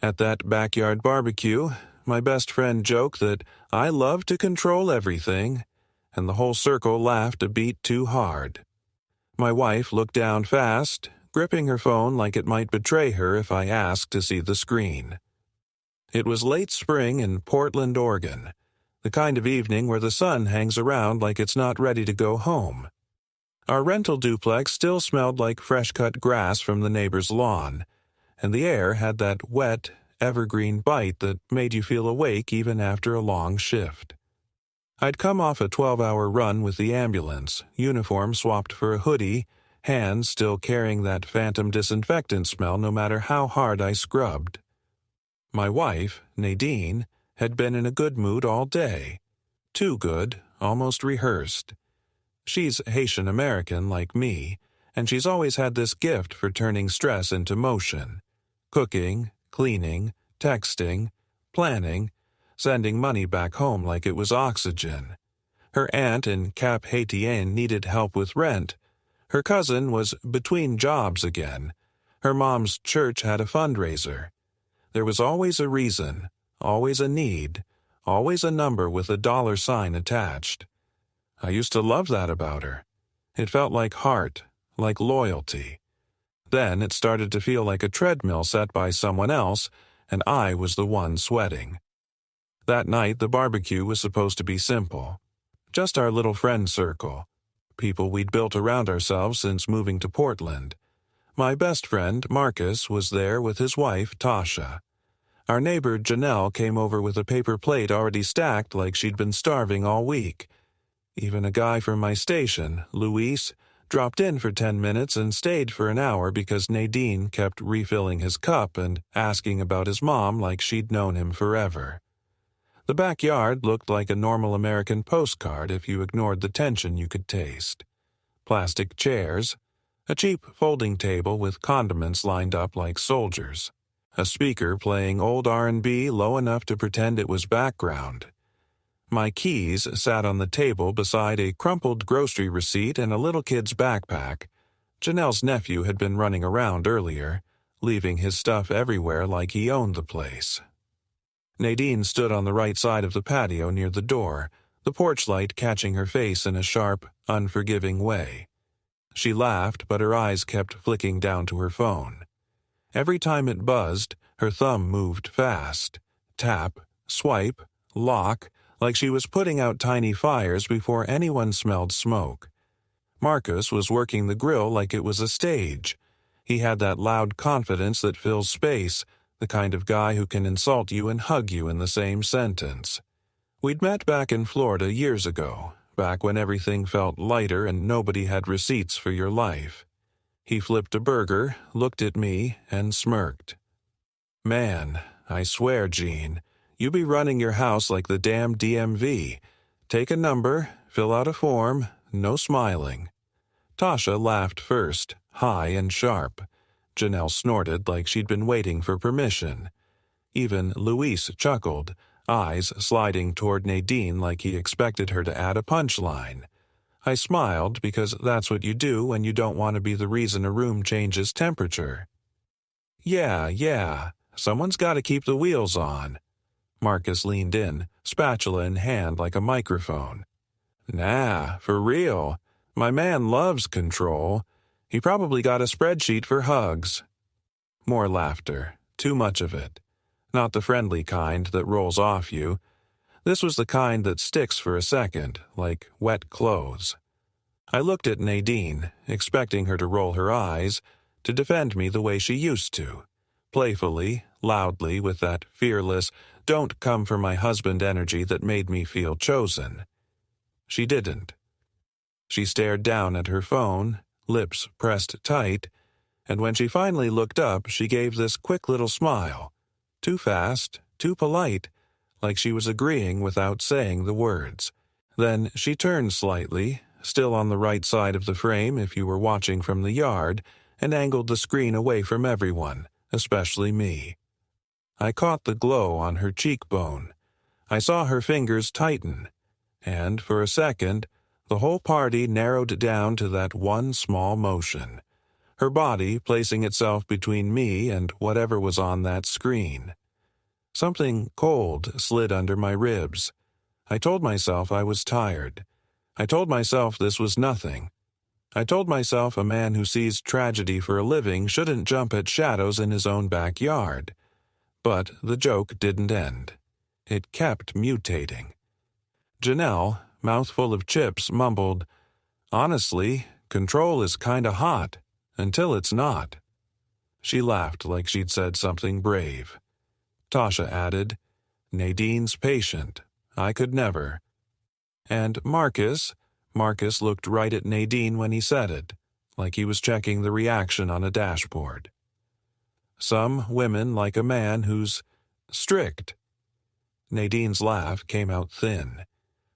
At that backyard barbecue, my best friend joked that I love to control everything, and the whole circle laughed a beat too hard. My wife looked down fast, gripping her phone like it might betray her if I asked to see the screen. It was late spring in Portland, Oregon, the kind of evening where the sun hangs around like it's not ready to go home. Our rental duplex still smelled like fresh-cut grass from the neighbor's lawn, and the air had that wet, evergreen bite that made you feel awake even after a long shift. I'd come off a 12-hour run with the ambulance, uniform swapped for a hoodie, hands still carrying that phantom disinfectant smell no matter how hard I scrubbed. My wife, Nadine, had been in a good mood all day. Too good, almost rehearsed. She's Haitian-American like me, and she's always had this gift for turning stress into motion. Cooking, cleaning, texting, planning, sending money back home like it was oxygen. Her aunt in Cap Haitien needed help with rent. Her cousin was between jobs again. Her mom's church had a fundraiser. There was always a reason, always a need, always a number with a dollar sign attached. I used to love that about her. It felt like heart, like loyalty. Then it started to feel like a treadmill set by someone else, and I was the one sweating. That night, the barbecue was supposed to be simple. Just our little friend circle. People we'd built around ourselves since moving to Portland. My best friend, Marcus, was there with his wife, Tasha. Our neighbor, Janelle, came over with a paper plate already stacked like she'd been starving all week. Even a guy from my station, Luis, dropped in for 10 minutes and stayed for an hour because Nadine kept refilling his cup and asking about his mom like she'd known him forever. The backyard looked like a normal American postcard if you ignored the tension you could taste. Plastic chairs, a cheap folding table with condiments lined up like soldiers, a speaker playing old R&B low enough to pretend it was background. My keys sat on the table beside a crumpled grocery receipt and a little kid's backpack. Janelle's nephew had been running around earlier, leaving his stuff everywhere like he owned the place. Nadine stood on the right side of the patio near the door, the porch light catching her face in a sharp, unforgiving way. She laughed, but her eyes kept flicking down to her phone. Every time it buzzed, her thumb moved fast. Tap, swipe, lock, like she was putting out tiny fires before anyone smelled smoke. Marcus was working the grill like it was a stage. He had that loud confidence that fills space, the kind of guy who can insult you and hug you in the same sentence. We'd met back in Florida years ago, back when everything felt lighter and nobody had receipts for your life. He flipped a burger, looked at me, and smirked. Man, I swear, Gene, you be running your house like the damn DMV. Take a number, fill out a form, no smiling. Tasha laughed first, high and sharp. Janelle snorted like she'd been waiting for permission. Even Luis chuckled, eyes sliding toward Nadine like he expected her to add a punchline. I smiled because that's what you do when you don't want to be the reason a room changes temperature. Yeah, someone's got to keep the wheels on. Marcus leaned in, spatula in hand like a microphone. Nah, for real. My man loves control. He probably got a spreadsheet for hugs. More laughter, too much of it. Not the friendly kind that rolls off you. This was the kind that sticks for a second, like wet clothes. I looked at Nadine, expecting her to roll her eyes, to defend me the way she used to. Playfully, loudly, with that fearless, don't come for my husband energy that made me feel chosen. She didn't. She stared down at her phone, lips pressed tight, and when she finally looked up, she gave this quick little smile. Too fast, too polite, like she was agreeing without saying the words. Then she turned slightly, still on the right side of the frame if you were watching from the yard, and angled the screen away from everyone, especially me. I caught the glow on her cheekbone. I saw her fingers tighten, and for a second, the whole party narrowed down to that one small motion. her body placing itself between me and whatever was on that screen. Something cold slid under my ribs. I told myself I was tired. I told myself this was nothing. I told myself a man who sees tragedy for a living shouldn't jump at shadows in his own backyard. But the joke didn't end. It kept mutating. Janelle, mouthful of chips, mumbled, "Honestly, control is kinda hot, until it's not." She laughed like she'd said something brave. Tasha added, "Nadine's patient. I could never." And Marcus looked right at Nadine when he said it, like he was checking the reaction on a dashboard. Some women like a man who's strict. Nadine's laugh came out thin.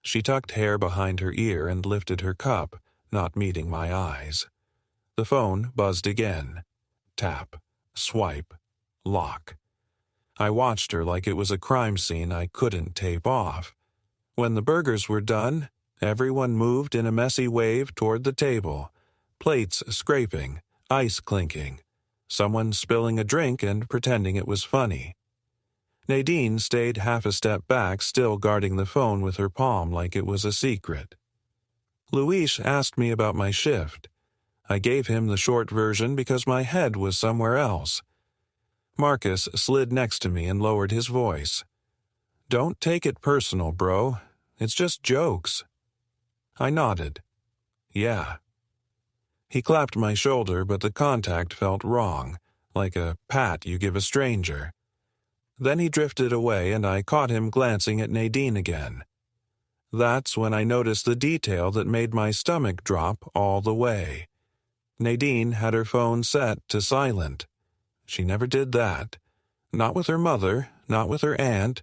She tucked hair behind her ear and lifted her cup, not meeting my eyes. The phone buzzed again. Tap, swipe, lock. I watched her like it was a crime scene I couldn't tape off. When the burgers were done, everyone moved in a messy wave toward the table, plates scraping, ice clinking, someone spilling a drink and pretending it was funny. Nadine stayed half a step back, still guarding the phone with her palm like it was a secret. Luis asked me about my shift. I gave him the short version because my head was somewhere else. Marcus slid next to me and lowered his voice. "Don't take it personal, bro. It's just jokes." I nodded. "Yeah." He clapped my shoulder, but the contact felt wrong, like a pat you give a stranger. Then he drifted away and I caught him glancing at Nadine again. That's when I noticed the detail that made my stomach drop all the way. Nadine had her phone set to silent. She never did that. Not with her mother, not with her aunt,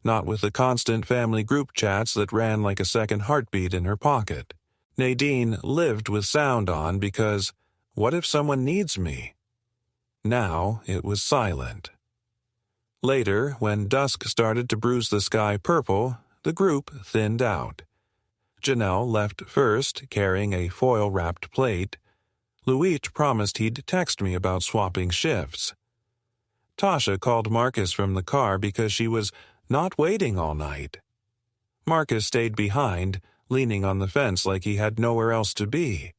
not with the constant family group chats that ran like a second heartbeat in her pocket. Nadine lived with sound on because, what if someone needs me? Now it was silent. Later, when dusk started to bruise the sky purple, the group thinned out. Janelle left first, carrying a foil-wrapped plate. Luis promised he'd text me about swapping shifts. Tasha called Marcus from the car because she was not waiting all night. Marcus stayed behind, leaning on the fence like he had nowhere else to be.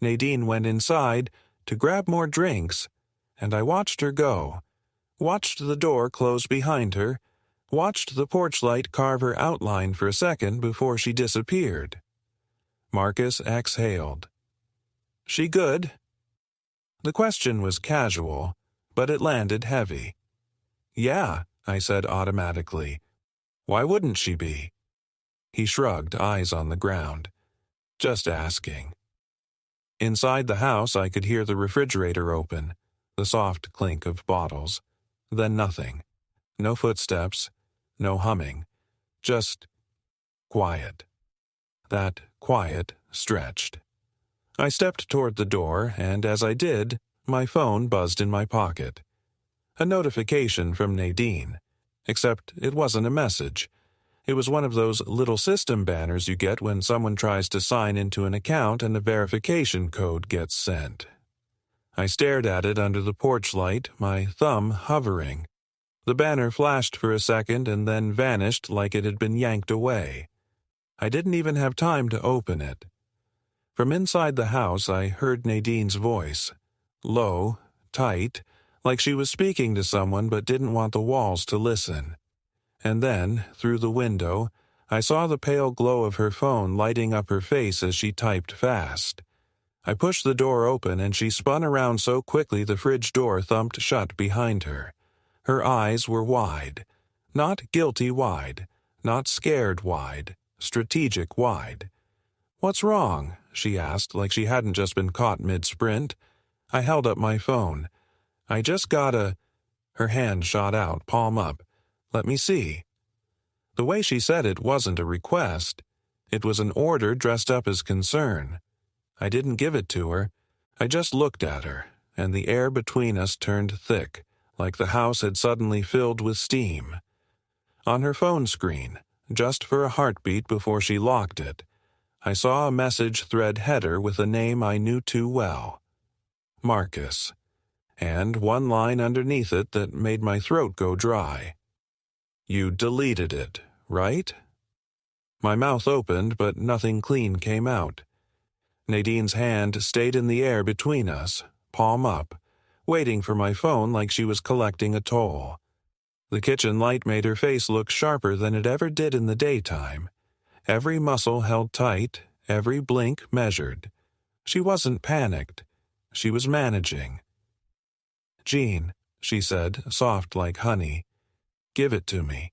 Nadine went inside to grab more drinks, and I watched her go, watched the door close behind her, watched the porch light carve her outline for a second before she disappeared. Marcus exhaled. "She good?" The question was casual, but it landed heavy. "Yeah," I said automatically. "Why wouldn't she be?" He shrugged, eyes on the ground. "Just asking." Inside the house, I could hear the refrigerator open, the soft clink of bottles. Then nothing. No footsteps, no humming. Just quiet. That quiet stretched. I stepped toward the door, and as I did, my phone buzzed in my pocket. A notification from Nadine. Except it wasn't a message. It was one of those little system banners you get when someone tries to sign into an account and a verification code gets sent. I stared at it under the porch light, my thumb hovering. The banner flashed for a second and then vanished like it had been yanked away. I didn't even have time to open it. From inside the house, I heard Nadine's voice. Low, tight, like she was speaking to someone but didn't want the walls to listen. And then, through the window, I saw the pale glow of her phone lighting up her face as she typed fast. I pushed the door open and she spun around so quickly the fridge door thumped shut behind her. Her eyes were wide. Not guilty wide. Not scared wide. Strategic wide. "What's wrong?" she asked, like she hadn't just been caught mid-sprint. I held up my phone. "I just gotta—" Her hand shot out, palm up. "Let me see." The way she said it wasn't a request. It was an order dressed up as concern. I didn't give it to her. I just looked at her, and the air between us turned thick, like the house had suddenly filled with steam. On her phone screen, just for a heartbeat before she locked it, I saw a message thread header with a name I knew too well. Marcus, and one line underneath it that made my throat go dry. You deleted it, right? My mouth opened, but nothing clean came out. Nadine's hand stayed in the air between us, palm up, waiting for my phone like she was collecting a toll. The kitchen light made her face look sharper than it ever did in the daytime. Every muscle held tight, every blink measured. She wasn't panicked. She was managing. "Jean," she said, soft like honey, "give it to me.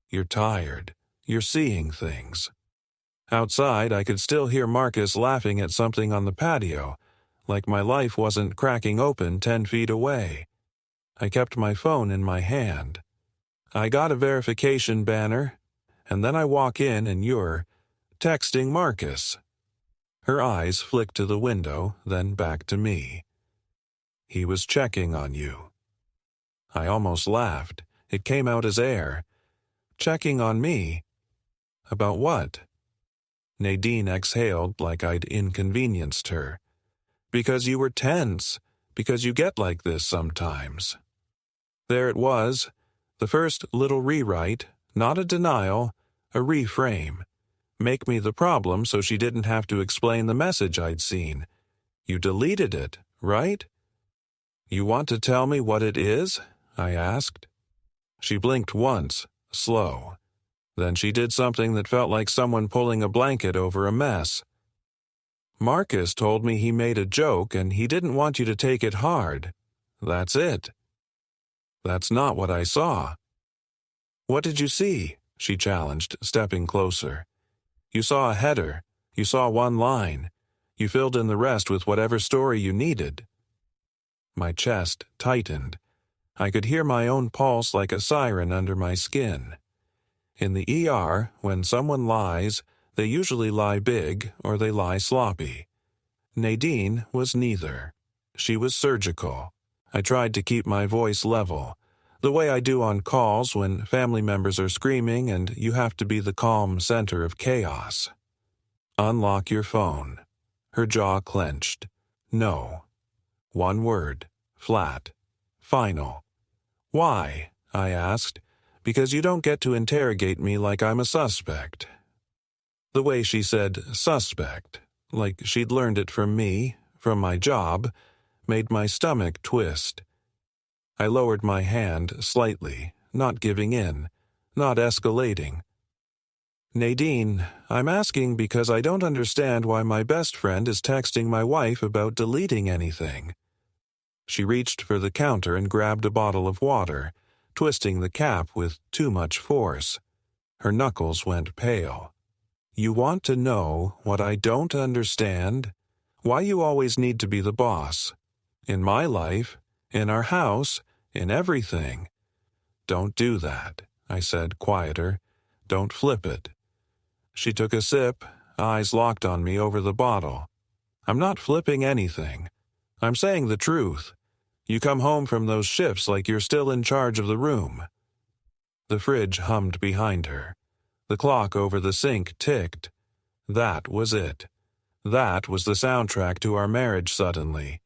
You're tired. You're seeing things." Outside, I could still hear Marcus laughing at something on the patio, like my life wasn't cracking open 10 feet away. I kept my phone in my hand. I got a verification banner, and then I walk in and you're texting Marcus. Her eyes flicked to the window, then back to me. "He was checking on you." I almost laughed. It came out as air. Checking on me? About what? Nadine exhaled like I'd inconvenienced her. "Because you were tense. Because you get like this sometimes." There it was. The first little rewrite, not a denial, a reframe. Make me the problem so she didn't have to explain the message I'd seen. "You deleted it, right?" "You want to tell me what it is?" I asked. She blinked once, slow. Then she did something that felt like someone pulling a blanket over a mess. "Marcus told me he made a joke and he didn't want you to take it hard. That's it." "That's not what I saw." "What did you see?" she challenged, stepping closer. "You saw a header. You saw one line. You filled in the rest with whatever story you needed." My chest tightened. I could hear my own pulse like a siren under my skin. In the ER, when someone lies, they usually lie big or they lie sloppy. Nadine was neither. She was surgical. I tried to keep my voice level, the way I do on calls when family members are screaming and you have to be the calm center of chaos. "Unlock your phone." Her jaw clenched. "No." One word. Flat. Final. "Why?" I asked. "Because you don't get to interrogate me like I'm a suspect." The way she said suspect, like she'd learned it from me, from my job, made my stomach twist. I lowered my hand slightly, not giving in, not escalating. "Nadine, I'm asking because I don't understand why my best friend is texting my wife about deleting anything." She reached for the counter and grabbed a bottle of water, twisting the cap with too much force. Her knuckles went pale. "You want to know what I don't understand? Why you always need to be the boss? In my life, in our house, in everything." "Don't do that," I said, quieter. "Don't flip it." She took a sip, eyes locked on me over the bottle. "I'm not flipping anything. I'm saying the truth. You come home from those shifts like you're still in charge of the room." The fridge hummed behind her. The clock over the sink ticked. That was it. That was the soundtrack to our marriage suddenly.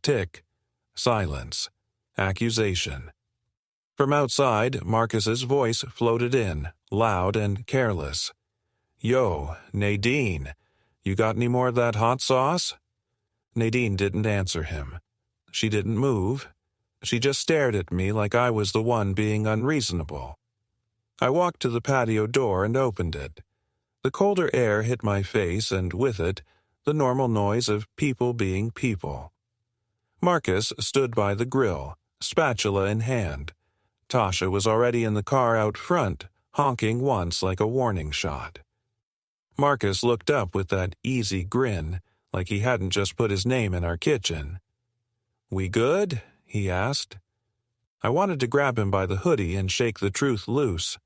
Tick. Silence. Accusation. From outside, Marcus's voice floated in, loud and careless. "Yo, Nadine, you got any more of that hot sauce?" Nadine didn't answer him. She didn't move. She just stared at me like I was the one being unreasonable. I walked to the patio door and opened it. The colder air hit my face and with it, the normal noise of people being people. Marcus stood by the grill, spatula in hand. Tasha was already in the car out front, honking once like a warning shot. Marcus looked up with that easy grin, like he hadn't just put his name in our kitchen. "We good?" he asked. I wanted to grab him by the hoodie and shake the truth loose.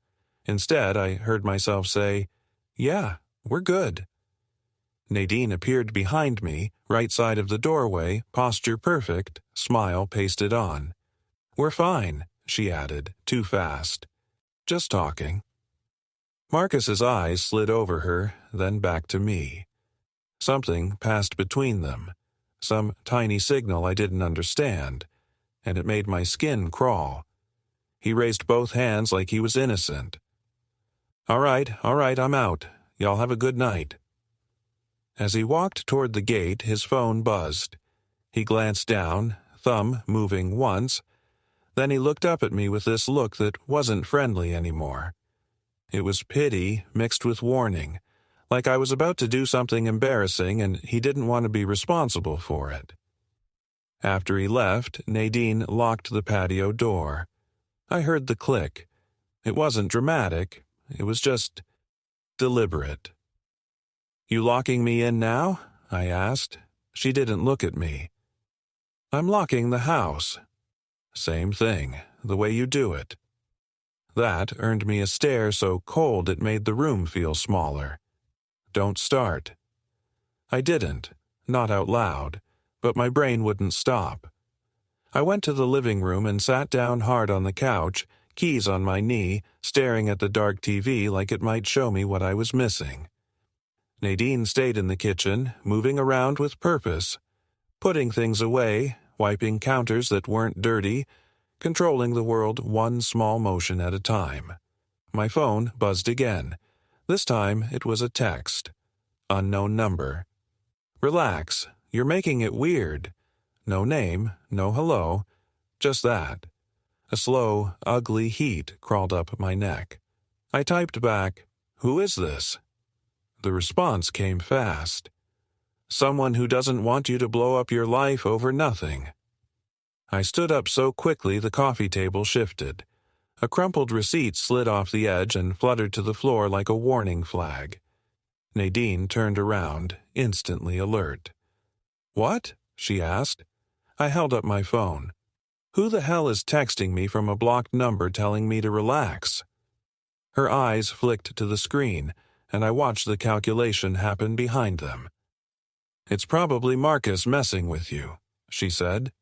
Instead, I heard myself say, "Yeah, we're good." Nadine appeared behind me, right side of the doorway, posture perfect, smile pasted on. "We're fine," she added, too fast. "Just talking." Marcus's eyes slid over her, then back to me. Something passed between them. some tiny signal I didn't understand, and it made my skin crawl. He raised both hands like he was innocent. All right, I'm out. Y'all have a good night." As he walked toward the gate, his phone buzzed. He glanced down, thumb moving once. Then he looked up at me with this look that wasn't friendly anymore. It was pity mixed with warning, like I was about to do something embarrassing and he didn't want to be responsible for it. After he left, Nadine locked the patio door. I heard the click. It wasn't dramatic. It was just deliberate. "You locking me in now?" I asked. She didn't look at me. "I'm locking the house." "Same thing, the way you do it." That earned me a stare so cold it made the room feel smaller. "Don't start." I didn't, not out loud, but my brain wouldn't stop. I went to the living room and sat down hard on the couch, keys on my knee, staring at the dark TV like it might show me what I was missing. Nadine stayed in the kitchen, moving around with purpose, putting things away, wiping counters that weren't dirty, controlling the world one small motion at a time. My phone buzzed again. This time it was a text. Unknown number. "Relax, you're making it weird." No name, no hello, just that. A slow, ugly heat crawled up my neck. I typed back, "Who is this?" The response came fast. "Someone who doesn't want you to blow up your life over nothing." I stood up so quickly the coffee table shifted. A crumpled receipt slid off the edge and fluttered to the floor like a warning flag. Nadine turned around, instantly alert. "What?" she asked. I held up my phone. "Who the hell is texting me from a blocked number telling me to relax?" Her eyes flicked to the screen, and I watched the calculation happen behind them. "It's probably Marcus messing with you," she said.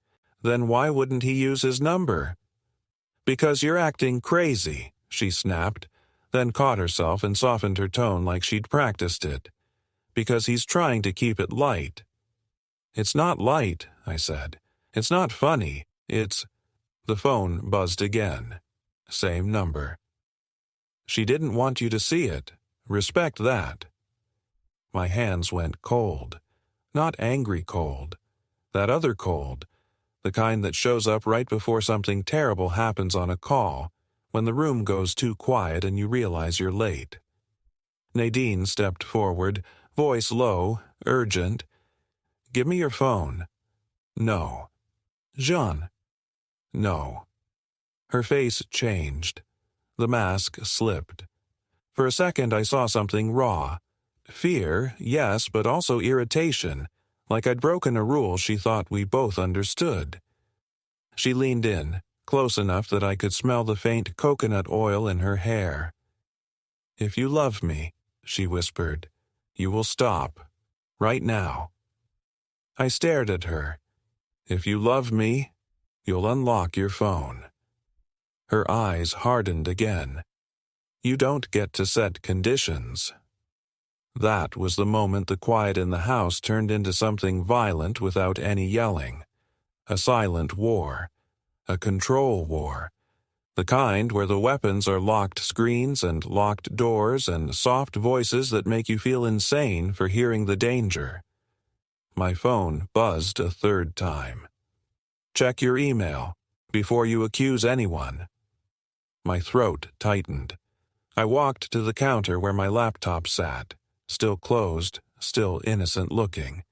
"Then why wouldn't he use his number?" "Because you're acting crazy," she snapped, then caught herself and softened her tone like she'd practiced it. "Because he's trying to keep it light." "It's not light," I said. "It's not funny. It's—" The phone buzzed again. Same number. "She didn't want you to see it. Respect that." My hands went cold. Not angry cold. That other cold. The kind that shows up right before something terrible happens on a call, when the room goes too quiet and you realize you're late. Nadine stepped forward, voice low, urgent. "Give me your phone." "No." "Jean." "No." Her face changed. The mask slipped. For a second I saw something raw. Fear, yes, but also irritation, like I'd broken a rule she thought we both understood. She leaned in, close enough that I could smell the faint coconut oil in her hair. "If you love me," she whispered, "you will stop. Right now." I stared at her. "If you love me, you'll unlock your phone." Her eyes hardened again. "You don't get to set conditions." That was the moment the quiet in the house turned into something violent without any yelling. A silent war. A control war. The kind where the weapons are locked screens and locked doors and soft voices that make you feel insane for hearing the danger. My phone buzzed a third time. "Check your email before you accuse anyone." My throat tightened. I walked to the counter where my laptop sat, still closed, still innocent-looking.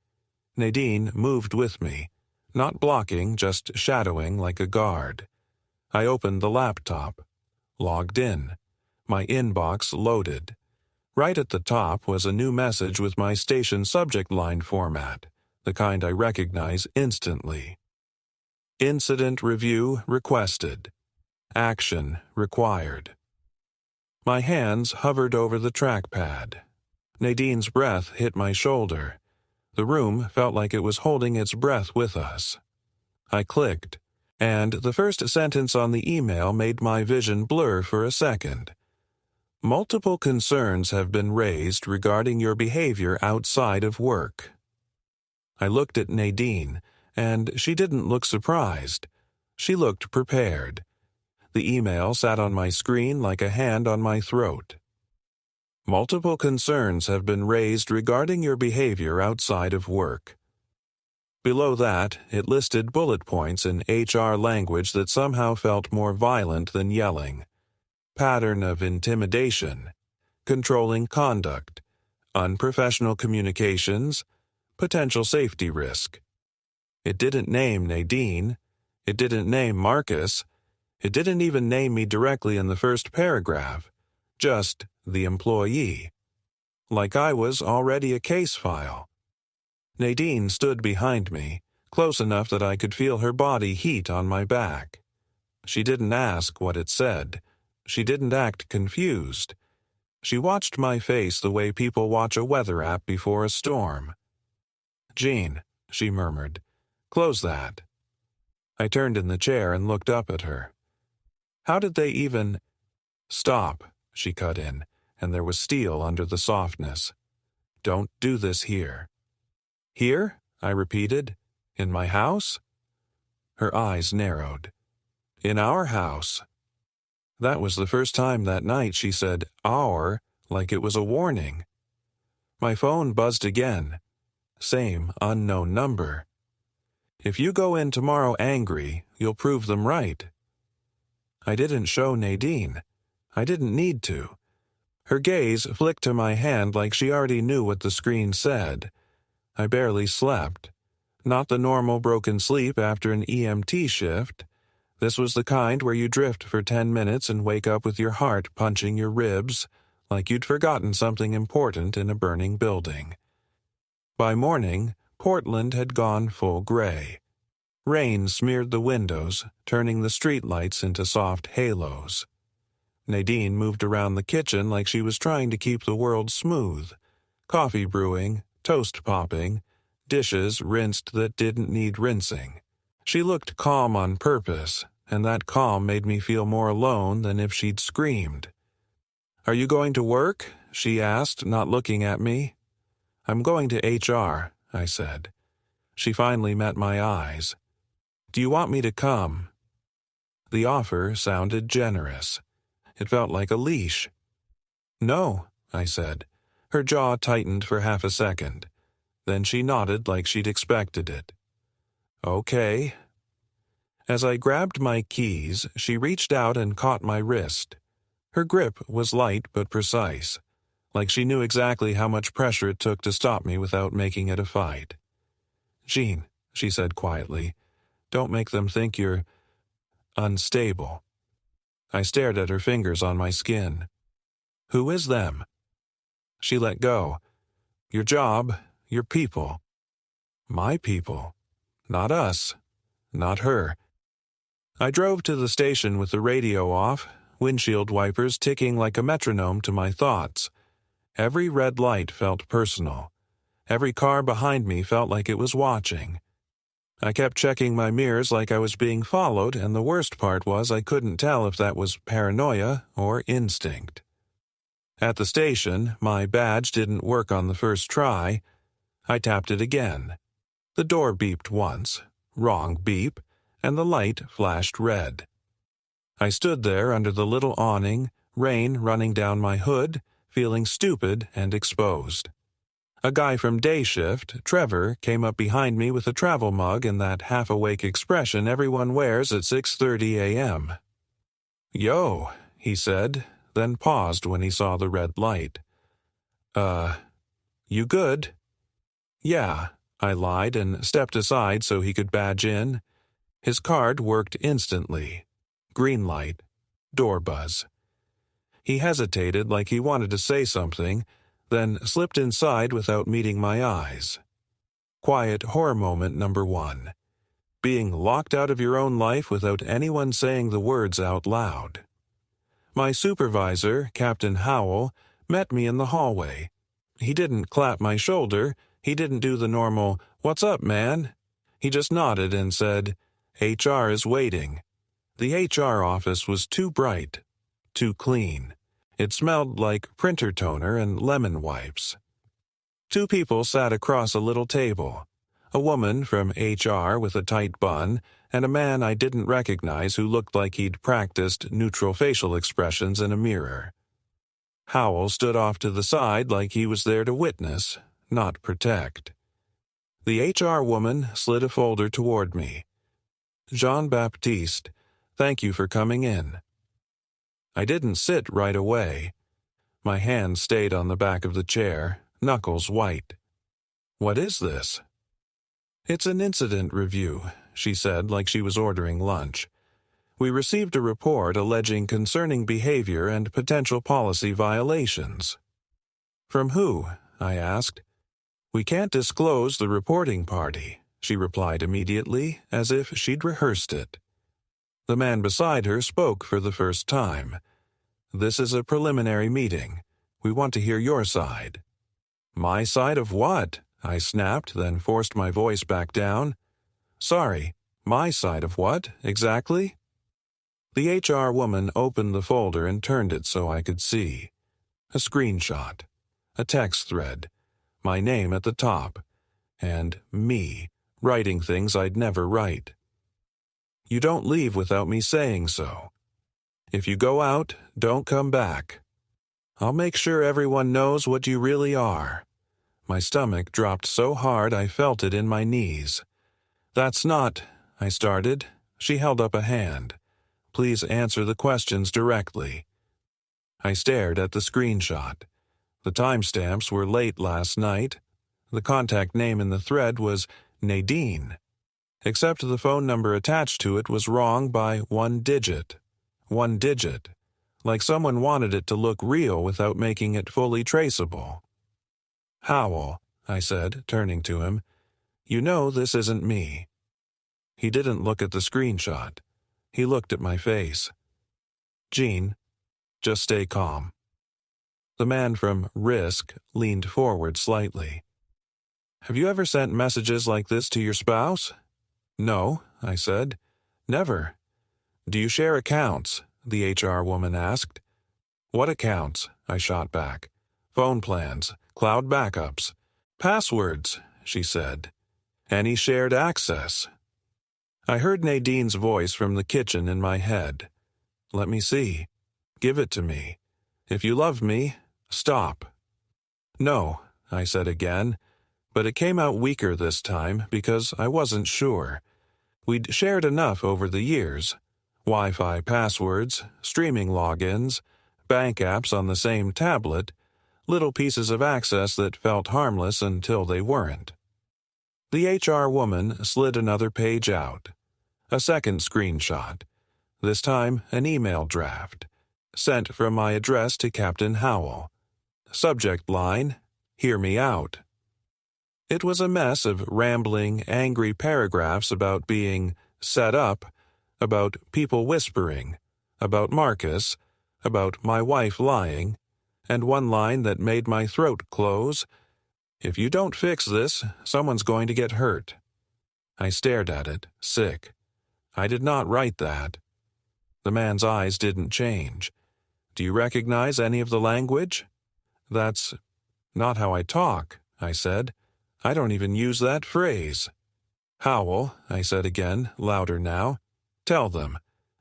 Nadine moved with me, not blocking, just shadowing like a guard. I opened the laptop, logged in. My inbox loaded. Right at the top was a new message with my station subject line format, the kind I recognize instantly. "Incident review requested. Action required." My hands hovered over the trackpad. Nadine's breath hit my shoulder. The room felt like it was holding its breath with us. I clicked, and the first sentence on the email made my vision blur for a second. "Multiple concerns have been raised regarding your behavior outside of work." I looked at Nadine, and she didn't look surprised. She looked prepared. The email sat on my screen like a hand on my throat. Multiple concerns have been raised regarding your behavior outside of work. Below that, it listed bullet points in HR language that somehow felt more violent than yelling. Pattern of intimidation, controlling conduct, unprofessional communications, potential safety risk. It didn't name Nadine. It didn't name Marcus. It didn't even name me directly in the first paragraph, just the employee. Like I was already a case file. Nadine stood behind me, close enough that I could feel her body heat on my back. She didn't ask what it said. She didn't act confused. She watched my face the way people watch a weather app before a storm. "Jean," she murmured, "close that." I turned in the chair and looked up at her. How did they even— "Stop," she cut in, and there was steel under the softness. "Don't do this here." "Here?" I repeated. "In my house?" Her eyes narrowed. "In our house." That was the first time that night she said "our" like it was a warning. My phone buzzed again. Same unknown number. "If you go in tomorrow angry, you'll prove them right." I didn't show Nadine. I didn't need to. Her gaze flicked to my hand like she already knew what the screen said. I barely slept. Not the normal broken sleep after an EMT shift. This was the kind where you drift for 10 minutes and wake up with your heart punching your ribs, like you'd forgotten something important in a burning building. By morning, Portland had gone full gray. Rain smeared the windows, turning the streetlights into soft halos. Nadine moved around the kitchen like she was trying to keep the world smooth. Coffee brewing, toast popping, dishes rinsed that didn't need rinsing. She looked calm on purpose, and that calm made me feel more alone than if she'd screamed. "Are you going to work?" she asked, not looking at me. "I'm going to HR," I said. She finally met my eyes. "Do you want me to come?" The offer sounded generous. It felt like a leash. "No," I said. Her jaw tightened for half a second. Then she nodded like she'd expected it. "Okay." As I grabbed my keys, she reached out and caught my wrist. Her grip was light but precise, like she knew exactly how much pressure it took to stop me without making it a fight. "Jean," she said quietly, "don't make them think you're unstable." I stared at her fingers on my skin. "Who is them?" She let go. "Your job, your people." "My people. Not us. Not her." I drove to the station with the radio off, windshield wipers ticking like a metronome to my thoughts. Every red light felt personal. Every car behind me felt like it was watching. I kept checking my mirrors like I was being followed, and the worst part was I couldn't tell if that was paranoia or instinct. At the station, my badge didn't work on the first try. I tapped it again. The door beeped once. Wrong beep. And the light flashed red. I stood there under the little awning, rain running down my hood, feeling stupid and exposed. A guy from day shift, Trevor, came up behind me with a travel mug and that half-awake expression everyone wears at 6:30 a.m. "Yo," he said, then paused when he saw the red light. You good?" "Yeah," I lied and stepped aside so he could badge in. His card worked instantly. Green light. Door buzz. He hesitated like he wanted to say something, then slipped inside without meeting my eyes. Quiet horror moment number 1. Being locked out of your own life without anyone saying the words out loud. My supervisor, Captain Howell, met me in the hallway. He didn't clap my shoulder. He didn't do the normal, "What's up, man?" He just nodded and said, "HR is waiting." The HR office was too bright, too clean. It smelled like printer toner and lemon wipes. 2 people sat across a little table. A woman from HR with a tight bun, and a man I didn't recognize who looked like he'd practiced neutral facial expressions in a mirror. Howell stood off to the side like he was there to witness, not protect. The HR woman slid a folder toward me. Jean-Baptiste, thank you for coming in. I didn't sit right away. My hand stayed on the back of the chair, knuckles white. What is this? It's an incident review, she said like she was ordering lunch. We received a report alleging concerning behavior and potential policy violations. From who? I asked. We can't disclose the reporting party, she replied immediately, as if she'd rehearsed it. The man beside her spoke for the first time. This is a preliminary meeting. We want to hear your side. My side of what? I snapped, then forced my voice back down. Sorry, my side of what, exactly? The HR woman opened the folder and turned it so I could see. A screenshot. A text thread. My name at the top. And me, writing things I'd never write. You don't leave without me saying so. If you go out, don't come back. I'll make sure everyone knows what you really are. My stomach dropped so hard I felt it in my knees. That's not, I started. She held up a hand. Please answer the questions directly. I stared at the screenshot. The timestamps were late last night. The contact name in the thread was Nadine. Except the phone number attached to it was wrong by 1 digit. 1 digit. Like someone wanted it to look real without making it fully traceable. Howell, I said, turning to him, you know this isn't me. He didn't look at the screenshot. He looked at my face. Jean, just stay calm. The man from Risk leaned forward slightly. Have you ever sent messages like this to your spouse? No, I said. Never. Do you share accounts? The HR woman asked. What accounts? I shot back. Phone plans, cloud backups, passwords, she said. Any shared access? I heard Nadine's voice from the kitchen in my head. Let me see. Give it to me. If you love me, stop. No, I said again, but it came out weaker this time because I wasn't sure. We'd shared enough over the years. Wi-Fi passwords, streaming logins, bank apps on the same tablet, little pieces of access that felt harmless until they weren't. The HR woman slid another page out. A second screenshot. This time, an email draft. Sent from my address to Captain Howell. Subject line, hear me out. It was a mess of rambling, angry paragraphs about being set up, about people whispering, about Marcus, about my wife lying, and one line that made my throat close. If you don't fix this, someone's going to get hurt. I stared at it, sick. I did not write that. The man's eyes didn't change. Do you recognize any of the language? That's not how I talk, I said. I don't even use that phrase. Howell, I said again, louder now. Tell them.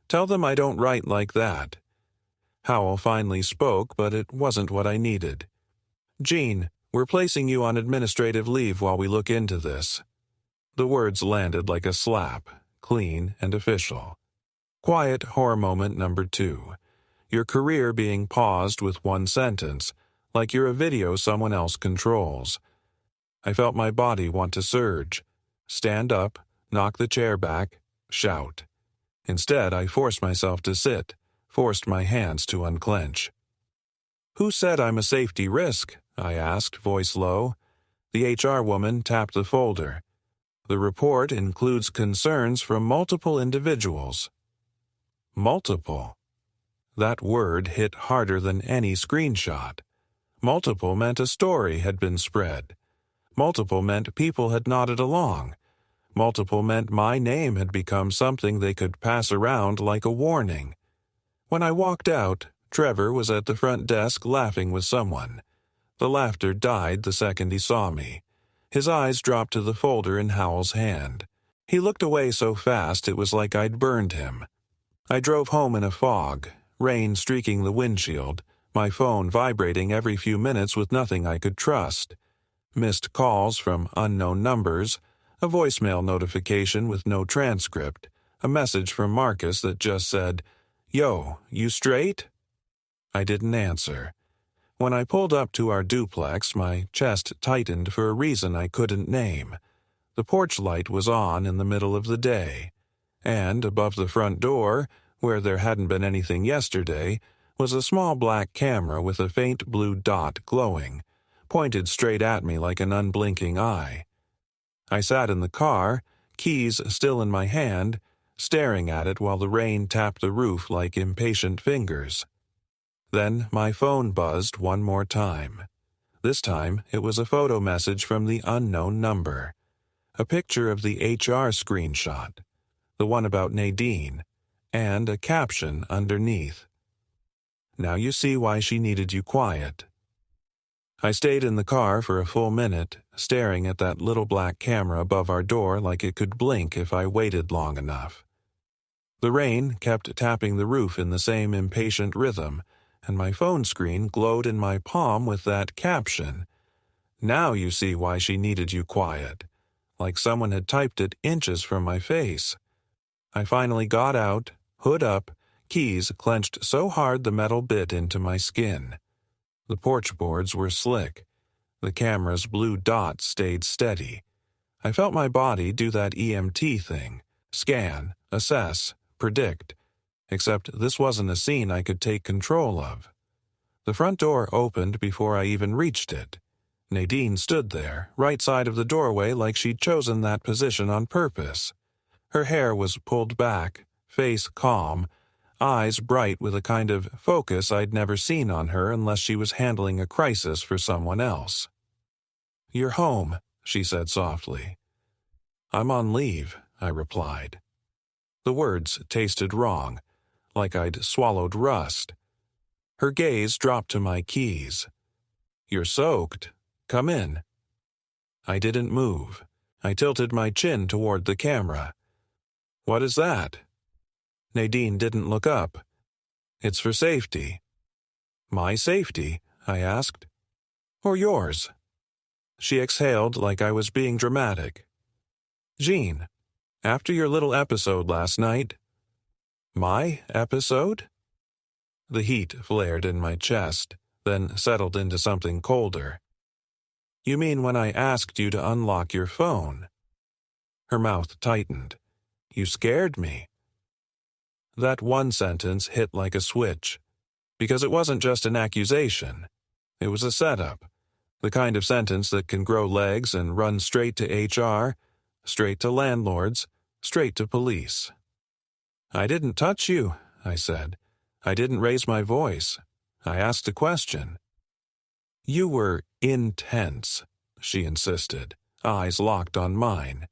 Tell them I don't write like that. Howell finally spoke, but it wasn't what I needed. Jean, we're placing you on administrative leave while we look into this. The words landed like a slap, clean and official. Quiet horror moment number 2. Your career being paused with one sentence, like you're a video someone else controls. I felt my body want to surge. Stand up, knock the chair back, shout. Instead, I forced myself to sit, forced my hands to unclench. Who said I'm a safety risk? I asked, voice low. The HR woman tapped the folder. The report includes concerns from multiple individuals. Multiple. That word hit harder than any screenshot. Multiple meant a story had been spread. Multiple meant people had nodded along. Multiple meant my name had become something they could pass around like a warning. When I walked out, Trevor was at the front desk laughing with someone. The laughter died the second he saw me. His eyes dropped to the folder in Howell's hand. He looked away so fast it was like I'd burned him. I drove home in a fog, rain streaking the windshield, my phone vibrating every few minutes with nothing I could trust. Missed calls from unknown numbers, a voicemail notification with no transcript, a message from Marcus that just said, "Yo, you straight?" I didn't answer. When I pulled up to our duplex, my chest tightened for a reason I couldn't name. The porch light was on in the middle of the day, and above the front door, where there hadn't been anything yesterday, was a small black camera with a faint blue dot glowing, pointed straight at me like an unblinking eye. I sat in the car, keys still in my hand, staring at it while the rain tapped the roof like impatient fingers. Then my phone buzzed one more time. This time it was a photo message from the unknown number. A picture of the HR screenshot, the one about Nadine, and a caption underneath. "Now you see why she needed you quiet." I stayed in the car for a full minute, staring at that little black camera above our door like it could blink if I waited long enough. The rain kept tapping the roof in the same impatient rhythm, and my phone screen glowed in my palm with that caption. "Now you see why she needed you quiet," like someone had typed it inches from my face. I finally got out, hood up, keys clenched so hard the metal bit into my skin. The porch boards were slick. The camera's blue dot stayed steady. I felt my body do that EMT thing, scan, assess, predict, except this wasn't a scene I could take control of. The front door opened before I even reached it. Nadine stood there, right side of the doorway like she'd chosen that position on purpose. Her hair was pulled back, face calm, eyes bright with a kind of focus I'd never seen on her unless she was handling a crisis for someone else. "You're home," she said softly. "I'm on leave," I replied. The words tasted wrong, like I'd swallowed rust. Her gaze dropped to my keys. "You're soaked. Come in." I didn't move. I tilted my chin toward the camera. "What is that?" Nadine didn't look up. "It's for safety." "My safety?" I asked. "Or yours?" She exhaled like I was being dramatic. "Jean, after your little episode last night—" "My episode?" The heat flared in my chest, then settled into something colder. "You mean when I asked you to unlock your phone?" Her mouth tightened. "You scared me." That one sentence hit like a switch, because it wasn't just an accusation. It was a setup, the kind of sentence that can grow legs and run straight to HR, straight to landlords, straight to police. "I didn't touch you," I said. "I didn't raise my voice. I asked a question." "You were intense," she insisted, eyes locked on mine.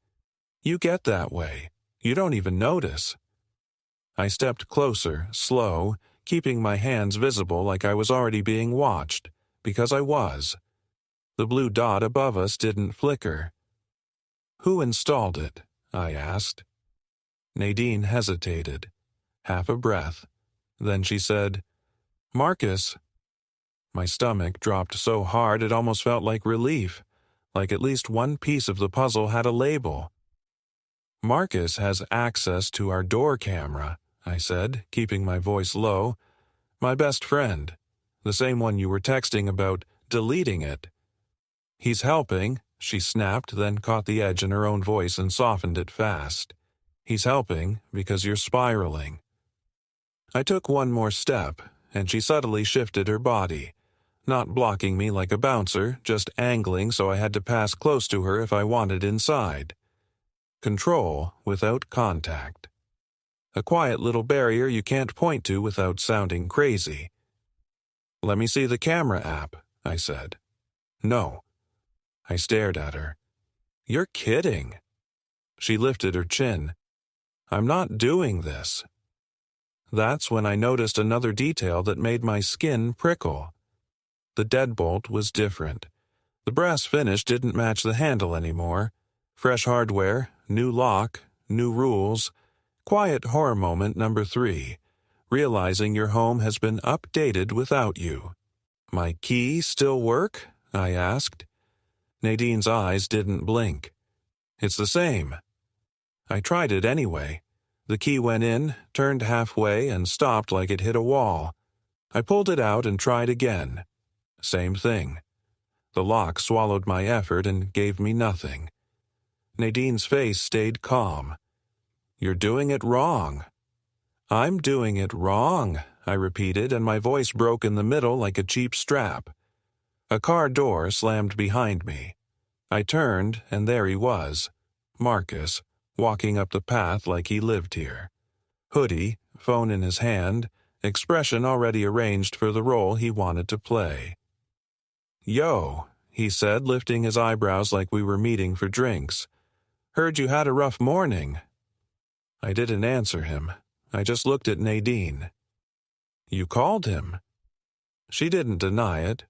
"You get that way. You don't even notice." I stepped closer, slow, keeping my hands visible like I was already being watched, because I was. The blue dot above us didn't flicker. "Who installed it?" I asked. Nadine hesitated, half a breath. Then she said, "Marcus." My stomach dropped so hard it almost felt like relief, like at least one piece of the puzzle had a label. "Marcus has access to our door camera," I said, keeping my voice low. "My best friend, the same one you were texting about deleting it." "He's helping," she snapped, then caught the edge in her own voice and softened it fast. "He's helping because you're spiraling." I took one more step, and she subtly shifted her body, not blocking me like a bouncer, just angling so I had to pass close to her if I wanted inside. Control without contact. A quiet little barrier you can't point to without sounding crazy. "Let me see the camera app," I said. "No." I stared at her. "You're kidding." She lifted her chin. "I'm not doing this." That's when I noticed another detail that made my skin prickle. The deadbolt was different. The brass finish didn't match the handle anymore. Fresh hardware, new lock, new rules. Quiet horror moment number 3. Realizing your home has been updated without you. My key still work? I asked. Nadine's eyes didn't blink. It's the same. I tried it anyway. The key went in, turned halfway, and stopped like it hit a wall. I pulled it out and tried again. Same thing. The lock swallowed my effort and gave me nothing. Nadine's face stayed calm. You're doing it wrong. I'm doing it wrong, I repeated, and my voice broke in the middle like a cheap strap. A car door slammed behind me. I turned, and there he was, Marcus, walking up the path like he lived here. Hoodie, phone in his hand, expression already arranged for the role he wanted to play. Yo, he said, lifting his eyebrows like we were meeting for drinks. Heard you had a rough morning. I didn't answer him. I just looked at Nadine. You called him. She didn't deny it.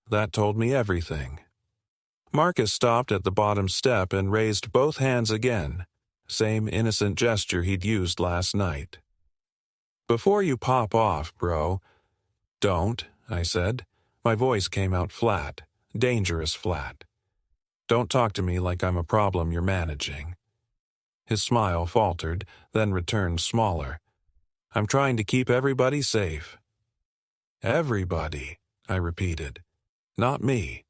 That told me everything. Marcus stopped at the bottom step and raised both hands again, same innocent gesture he'd used last night. Before you pop off, bro. Don't, I said. My voice came out flat, dangerous flat. Don't talk to me like I'm a problem you're managing. His smile faltered, then returned smaller. I'm trying to keep everybody safe. Everybody, I repeated. Not me.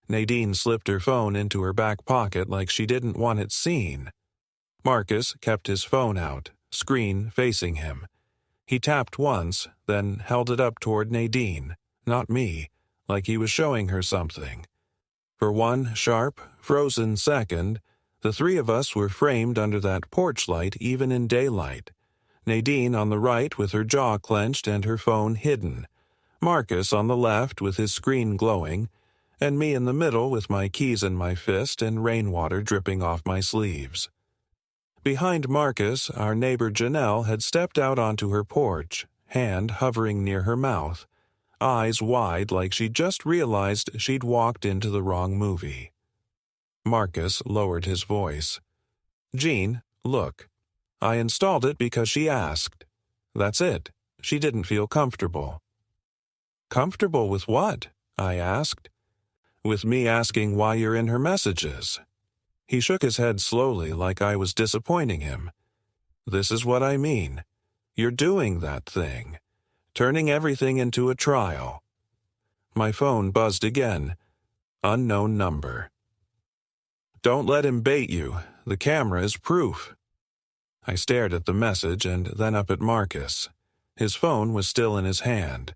Nadine slipped her phone into her back pocket like she didn't want it seen. Marcus kept his phone out, screen facing him. He tapped once, then held it up toward Nadine, not me, like he was showing her something. For one sharp, frozen second, the three of us were framed under that porch light even in daylight. Nadine on the right with her jaw clenched and her phone hidden. Marcus on the left with his screen glowing, and me in the middle with my keys in my fist and rainwater dripping off my sleeves. Behind Marcus, our neighbor Janelle had stepped out onto her porch, hand hovering near her mouth, eyes wide like she'd just realized she'd walked into the wrong movie. Marcus lowered his voice. Jean, look. I installed it because she asked. That's it. She didn't feel comfortable. Comfortable with what? I asked. With me asking why you're in her messages. He shook his head slowly like I was disappointing him. This is what I mean. You're doing that thing. Turning everything into a trial. My phone buzzed again. Unknown number. Don't let him bait you. The camera is proof. I stared at the message and then up at Marcus. His phone was still in his hand,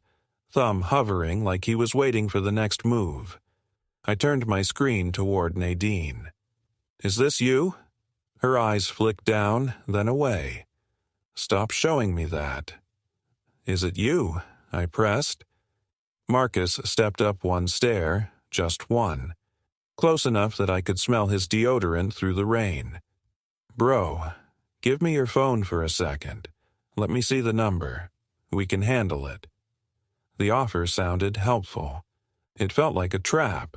thumb hovering like he was waiting for the next move. I turned my screen toward Nadine. Is this you? Her eyes flicked down, then away. Stop showing me that. Is it you? I pressed. Marcus stepped up one stair, just one. Close enough that I could smell his deodorant through the rain. Bro, give me your phone for a second. Let me see the number. We can handle it. The offer sounded helpful. It felt like a trap.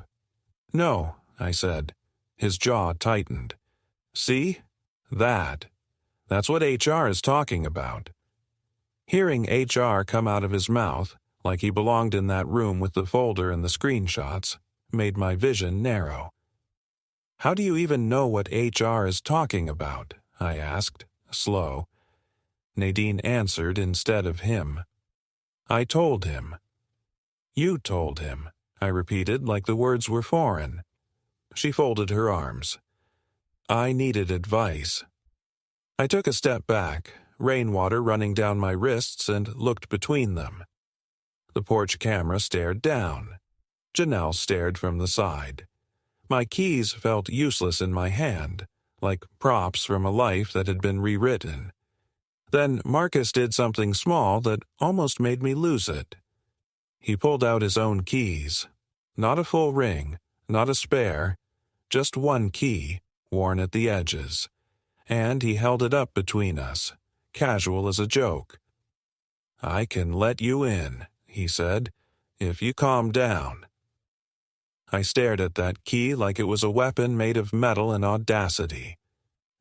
No, I said. His jaw tightened. See? That's what HR is talking about. Hearing HR come out of his mouth, like he belonged in that room with the folder and the screenshots, made my vision narrow. How do you even know what HR is talking about? I asked, slow. Nadine answered instead of him. I told him. You told him, I repeated like the words were foreign. She folded her arms. I needed advice. I took a step back, rainwater running down my wrists, and looked between them. The porch camera stared down. Janelle stared from the side. My keys felt useless in my hand, like props from a life that had been rewritten. Then Marcus did something small that almost made me lose it. He pulled out his own keys. Not a full ring, not a spare, just one key, worn at the edges. And he held it up between us, casual as a joke. I can let you in, he said, if you calm down. I stared at that key like it was a weapon made of metal and audacity.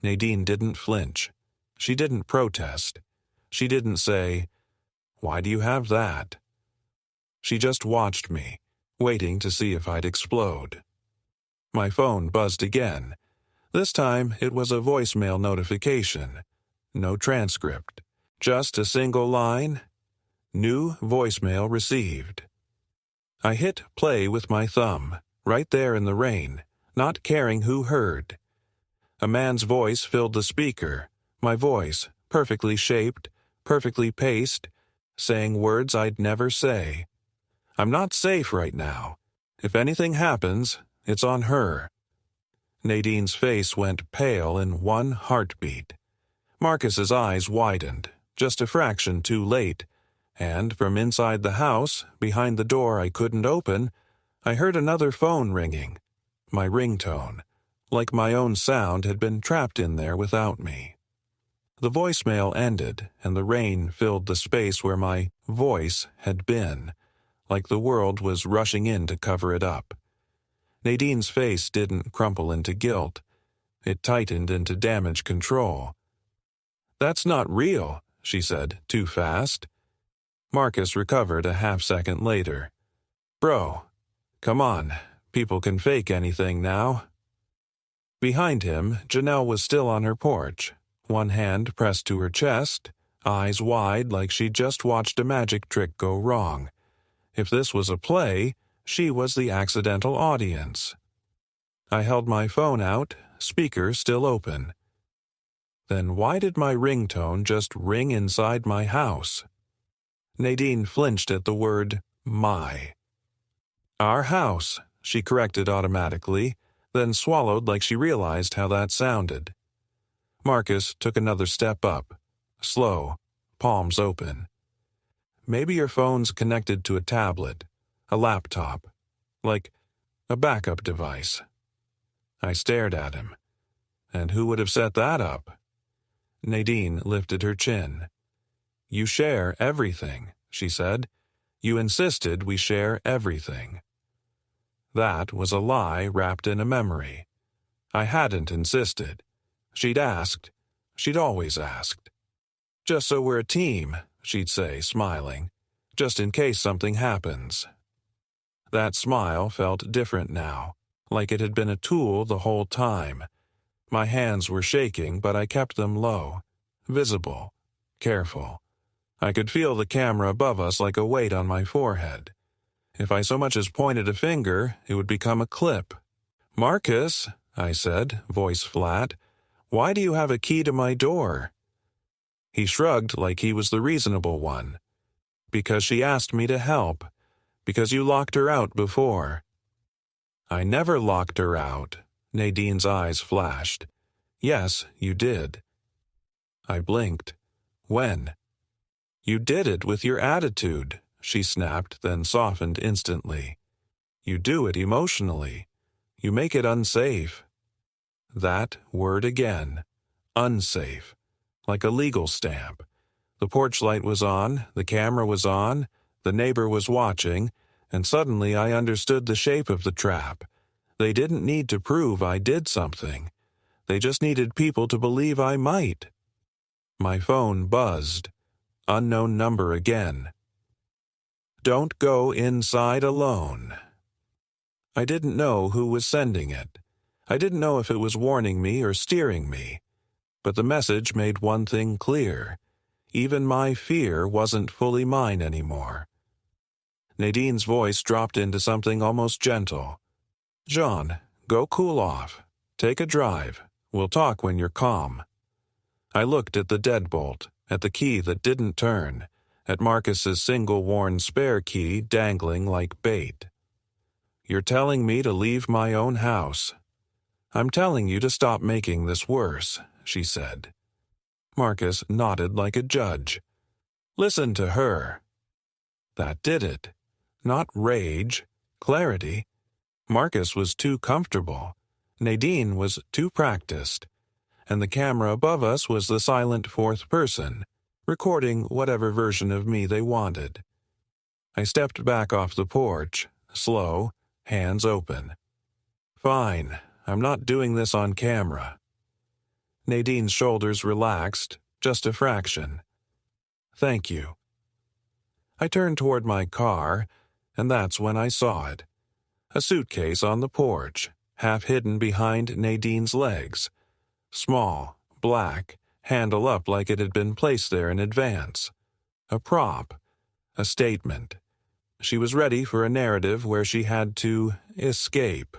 Nadine didn't flinch. She didn't protest. She didn't say, "Why do you have that?" She just watched me, waiting to see if I'd explode. My phone buzzed again. This time it was a voicemail notification. No transcript. Just a single line. New voicemail received. I hit play with my thumb, right there in the rain, not caring who heard. A man's voice filled the speaker, my voice, perfectly shaped, perfectly paced, saying words I'd never say. "I'm not safe right now. If anything happens, it's on her." Nadine's face went pale in one heartbeat. Marcus's eyes widened, just a fraction too late, and from inside the house, behind the door I couldn't open, I heard another phone ringing. My ringtone, like my own sound had been trapped in there without me. The voicemail ended, and the rain filled the space where my voice had been, like the world was rushing in to cover it up. Nadine's face didn't crumple into guilt. It tightened into damage control. "That's not real," she said, too fast. Marcus recovered a half-second later. "Bro, come on. People can fake anything now." Behind him, Janelle was still on her porch, one hand pressed to her chest, eyes wide like she'd just watched a magic trick go wrong. If this was a play, she was the accidental audience. I held my phone out, speaker still open. Then why did my ringtone just ring inside my house? Nadine flinched at the word "my." "Our house," she corrected automatically, then swallowed like she realized how that sounded. Marcus took another step up, slow, palms open. "Maybe your phone's connected to a tablet, a laptop, like a backup device." I stared at him. And who would have set that up? Nadine lifted her chin. "You share everything," she said. "You insisted we share everything." That was a lie wrapped in a memory. I hadn't insisted. She'd asked. She'd always asked. "Just so we're a team," she'd say, smiling. "Just in case something happens." That smile felt different now, like it had been a tool the whole time. My hands were shaking, but I kept them low, visible, careful. I could feel the camera above us like a weight on my forehead. If I so much as pointed a finger, it would become a clip. "Marcus," I said, voice flat, "why do you have a key to my door?" He shrugged like he was the reasonable one. "Because she asked me to help. Because you locked her out before." "I never locked her out." Nadine's eyes flashed. "Yes, you did." I blinked. "When?" "You did it with your attitude," she snapped, then softened instantly. "You do it emotionally. You make it unsafe." That word again. Unsafe. Like a legal stamp. The porch light was on, the camera was on, the neighbor was watching, and suddenly I understood the shape of the trap. They didn't need to prove I did something. They just needed people to believe I might. My phone buzzed. Unknown number again. "Don't go inside alone." I didn't know who was sending it. I didn't know if it was warning me or steering me. But the message made one thing clear. Even my fear wasn't fully mine anymore. Nadine's voice dropped into something almost gentle. "John, go cool off. Take a drive. We'll talk when you're calm." I looked at the deadbolt, at the key that didn't turn, at Marcus's single-worn spare key dangling like bait. "You're telling me to leave my own house." "I'm telling you to stop making this worse," she said. Marcus nodded like a judge. "Listen to her." That did it. Not rage, clarity. Marcus was too comfortable. Nadine was too practiced. And the camera above us was the silent fourth person, recording whatever version of me they wanted. I stepped back off the porch, slow, hands open. Fine, I'm not doing this on camera. Nadine's shoulders relaxed, just a fraction. Thank you. I turned toward my car, and that's when I saw it. A suitcase on the porch, half hidden behind Nadine's legs. Small, black, handle up like it had been placed there in advance. A prop. A statement. She was ready for a narrative where she had to escape.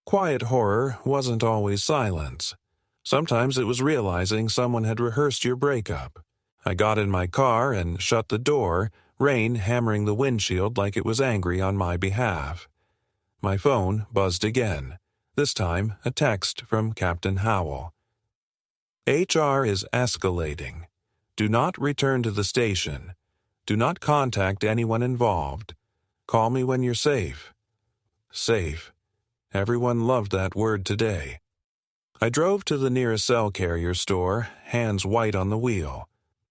Quiet horror wasn't always silence. Sometimes it was realizing someone had rehearsed your breakup. I got in my car and shut the door, rain hammering the windshield like it was angry on my behalf. My phone buzzed again, this time a text from Captain Howell. HR is escalating. Do not return to the station. Do not contact anyone involved. Call me when you're safe. Safe. Everyone loved that word today. I drove to the nearest cell carrier store, hands white on the wheel.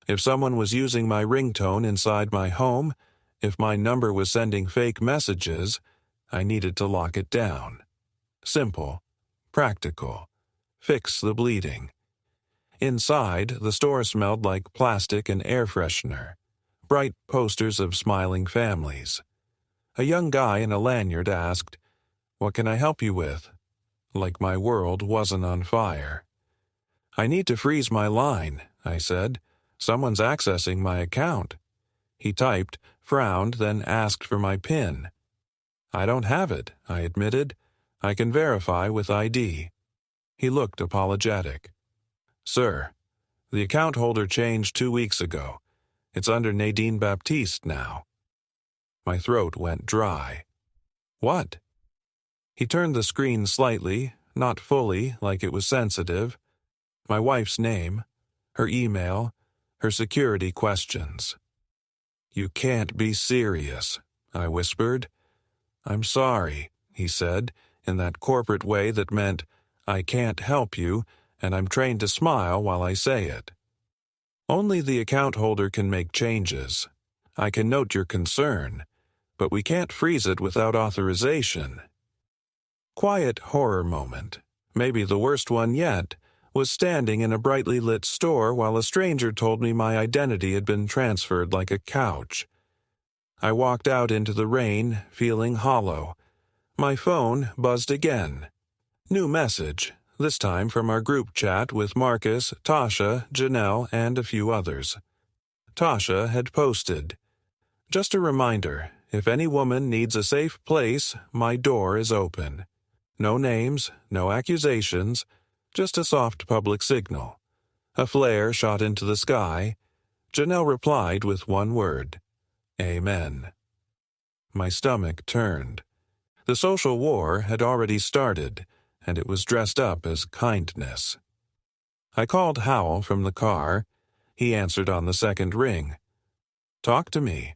If someone was using my ringtone inside my home, if my number was sending fake messages, I needed to lock it down. Simple. Practical. Fix the bleeding. Inside, the store smelled like plastic and air freshener. Bright posters of smiling families. A young guy in a lanyard asked, "What can I help you with?" Like my world wasn't on fire. "I need to freeze my line," I said. "Someone's accessing my account." He typed, frowned, then asked for my PIN. "I don't have it," I admitted. "I can verify with ID." He looked apologetic. "Sir, the account holder changed 2 weeks ago. It's under Nadine Baptiste now." My throat went dry. "What?" He turned the screen slightly, not fully, like it was sensitive. My wife's name, her email, her security questions. "You can't be serious," I whispered. "I'm sorry," he said, in that corporate way that meant, "I can't help you, and I'm trained to smile while I say it." "Only the account holder can make changes. I can note your concern, but we can't freeze it without authorization." Quiet horror moment, maybe the worst one yet, was standing in a brightly lit store while a stranger told me my identity had been transferred like a couch. I walked out into the rain, feeling hollow. My phone buzzed again. New message, this time from our group chat with Marcus, Tasha, Janelle, and a few others. Tasha had posted, "Just a reminder, if any woman needs a safe place, my door is open. No names, no accusations, just a soft public signal." A flare shot into the sky. Janelle replied with one word, "Amen." My stomach turned. The social war had already started, and it was dressed up as kindness. I called Howell from the car. He answered on the second ring. "Talk to me."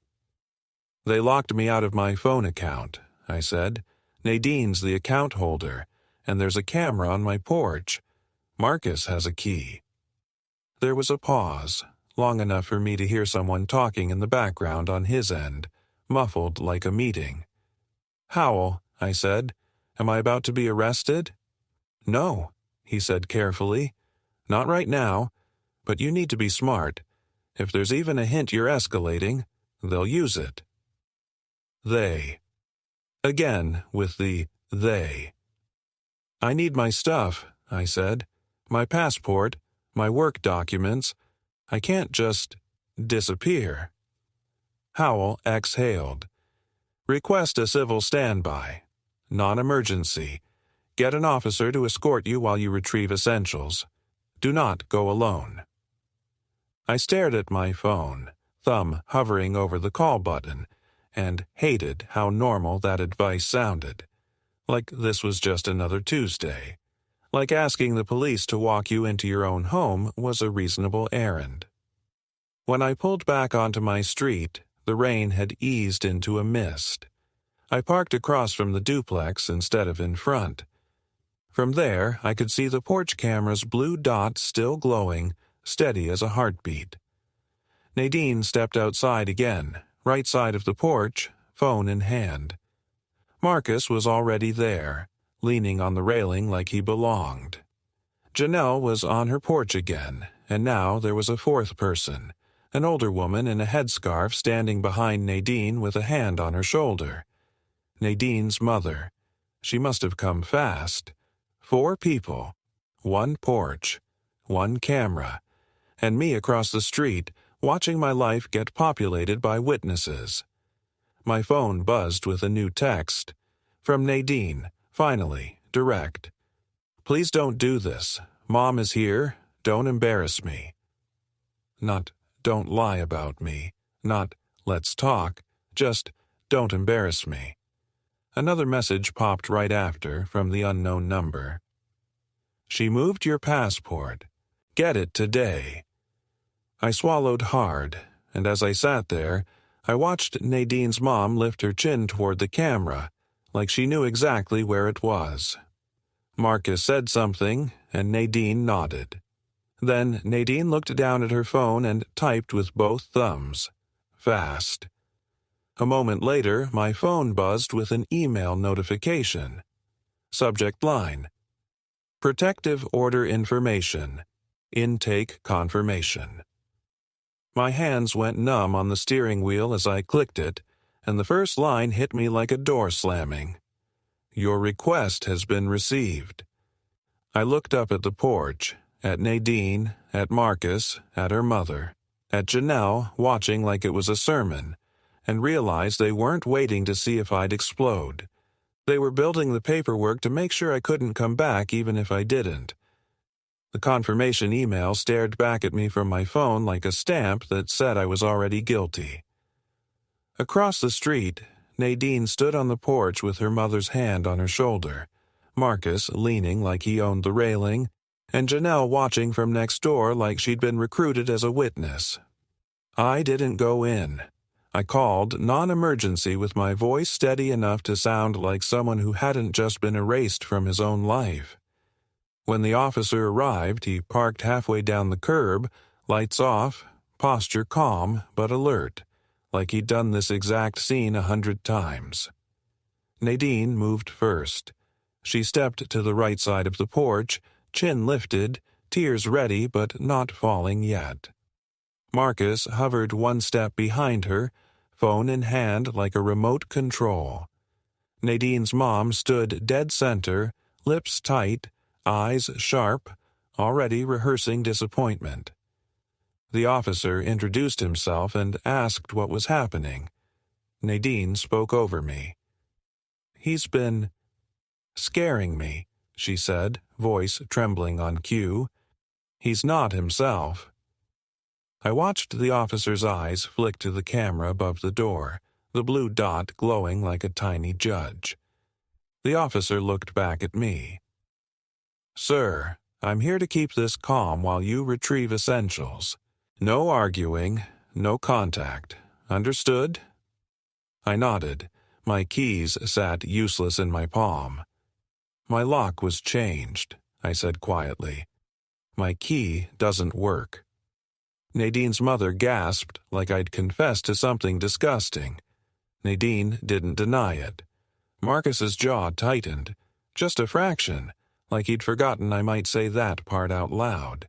"They locked me out of my phone account," I said. "Nadine's the account holder, and there's a camera on my porch. Marcus has a key." There was a pause, long enough for me to hear someone talking in the background on his end, muffled like a meeting. "Howell," I said, "am I about to be arrested?" "No," he said carefully. "Not right now, but you need to be smart. If there's even a hint you're escalating, they'll use it." They. Again with the they. "I need my stuff," I said. "My passport, my work documents. I can't just disappear." Howell exhaled. "Request a civil standby. Non-emergency. Get an officer to escort you while you retrieve essentials. Do not go alone." I stared at my phone, thumb hovering over the call button, and hated how normal that advice sounded. Like this was just another Tuesday. Like asking the police to walk you into your own home was a reasonable errand. When I pulled back onto my street, the rain had eased into a mist. I parked across from the duplex instead of in front. From there, I could see the porch camera's blue dot still glowing, steady as a heartbeat. Nadine stepped outside again, right side of the porch, phone in hand. Marcus was already there, leaning on the railing like he belonged. Janelle was on her porch again, and now there was a fourth person, an older woman in a headscarf standing behind Nadine with a hand on her shoulder. Nadine's mother. She must have come fast. 4 people, 1 porch, 1 camera, and me across the street, watching my life get populated by witnesses. My phone buzzed with a new text. From Nadine, finally, direct. Please don't do this. Mom is here. Don't embarrass me. Not, don't lie about me. Not, let's talk. Just, don't embarrass me. Another message popped right after from the unknown number. She moved your passport. Get it today. I swallowed hard, and as I sat there, I watched Nadine's mom lift her chin toward the camera, like she knew exactly where it was. Marcus said something, and Nadine nodded. Then Nadine looked down at her phone and typed with both thumbs. Fast. A moment later, my phone buzzed with an email notification. Subject line: Protective Order Information. Intake Confirmation. My hands went numb on the steering wheel as I clicked it, and the first line hit me like a door slamming. Your request has been received. I looked up at the porch, at Nadine, at Marcus, at her mother, at Janelle watching like it was a sermon, and realized they weren't waiting to see if I'd explode. They were building the paperwork to make sure I couldn't come back even if I didn't. The confirmation email stared back at me from my phone like a stamp that said I was already guilty. Across the street, Nadine stood on the porch with her mother's hand on her shoulder, Marcus leaning like he owned the railing, and Janelle watching from next door like she'd been recruited as a witness. I didn't go in. I called non-emergency with my voice steady enough to sound like someone who hadn't just been erased from his own life. When the officer arrived, he parked halfway down the curb, lights off, posture calm but alert, like he'd done this exact scene 100 times. Nadine moved first. She stepped to the right side of the porch, chin lifted, tears ready but not falling yet. Marcus hovered 1 step behind her, phone in hand like a remote control. Nadine's mom stood dead center, lips tight, eyes sharp, already rehearsing disappointment. The officer introduced himself and asked what was happening. Nadine spoke over me. He's been scaring me, she said, voice trembling on cue. He's not himself. I watched the officer's eyes flick to the camera above the door, the blue dot glowing like a tiny judge. The officer looked back at me. Sir, I'm here to keep this calm while you retrieve essentials. No arguing, no contact. Understood? I nodded. My keys sat useless in my palm. My lock was changed, I said quietly. My key doesn't work. Nadine's mother gasped like I'd confessed to something disgusting. Nadine didn't deny it. Marcus's jaw tightened, just a fraction, like he'd forgotten I might say that part out loud.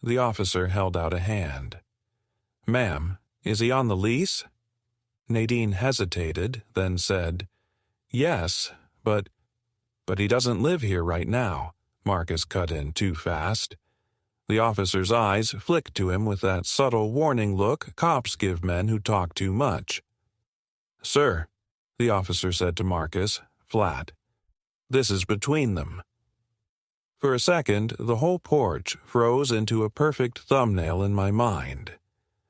The officer held out a hand. Ma'am, is he on the lease? Nadine hesitated, then said, Yes, but he doesn't live here right now, Marcus cut in too fast. The officer's eyes flicked to him with that subtle warning look cops give men who talk too much. Sir, the officer said to Marcus, flat, this is between them. For a second, the whole porch froze into a perfect thumbnail in my mind.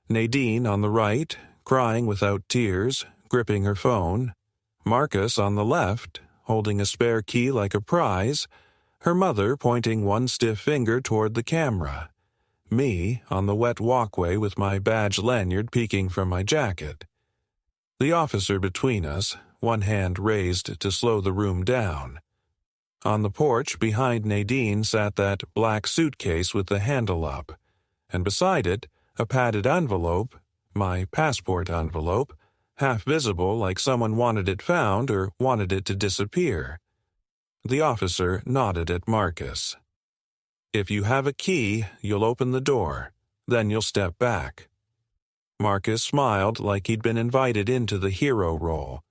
Nadine on the right, crying without tears, gripping her phone. Marcus on the left, holding a spare key like a prize. Her mother pointing 1 stiff finger toward the camera. Me on the wet walkway with my badge lanyard peeking from my jacket. The officer between us, 1 hand raised to slow the room down. On the porch behind Nadine sat that black suitcase with the handle up, and beside it, a padded envelope, my passport envelope, half visible like someone wanted it found or wanted it to disappear. The officer nodded at Marcus. "If you have a key, you'll open the door. Then you'll step back." Marcus smiled like he'd been invited into the hero role.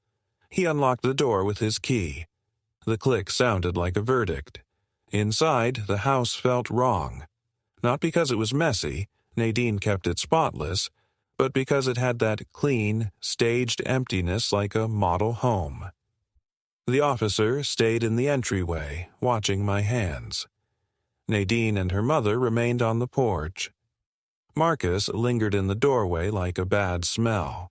He unlocked the door with his key. The click sounded like a verdict. Inside, the house felt wrong. Not because it was messy, Nadine kept it spotless, but because it had that clean, staged emptiness like a model home. The officer stayed in the entryway, watching my hands. Nadine and her mother remained on the porch. Marcus lingered in the doorway like a bad smell.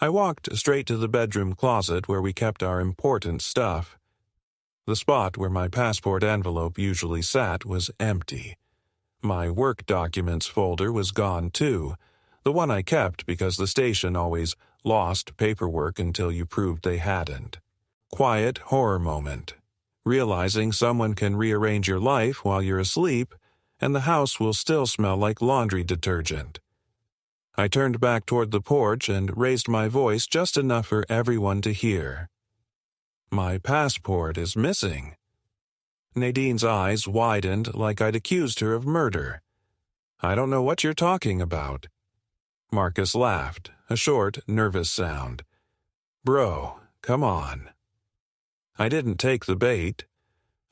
I walked straight to the bedroom closet where we kept our important stuff. The spot where my passport envelope usually sat was empty. My work documents folder was gone too, the one I kept because the station always lost paperwork until you proved they hadn't. Quiet horror moment. Realizing someone can rearrange your life while you're asleep, and the house will still smell like laundry detergent. I turned back toward the porch and raised my voice just enough for everyone to hear. "My passport is missing." Nadine's eyes widened like I'd accused her of murder. "I don't know what you're talking about." Marcus laughed, a short, nervous sound. "Bro, come on." I didn't take the bait.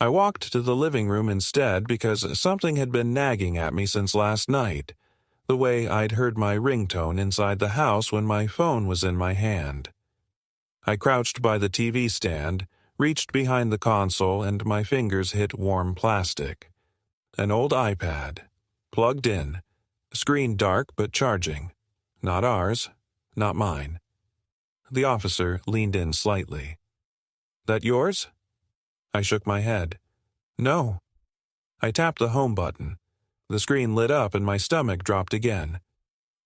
I walked to the living room instead because something had been nagging at me since last night, the way I'd heard my ringtone inside the house when my phone was in my hand. I crouched by the TV stand, reached behind the console, and my fingers hit warm plastic. An old iPad. Plugged in. Screen dark but charging. Not ours. Not mine. The officer leaned in slightly. "That yours?" I shook my head. "No." I tapped the home button. The screen lit up and my stomach dropped again.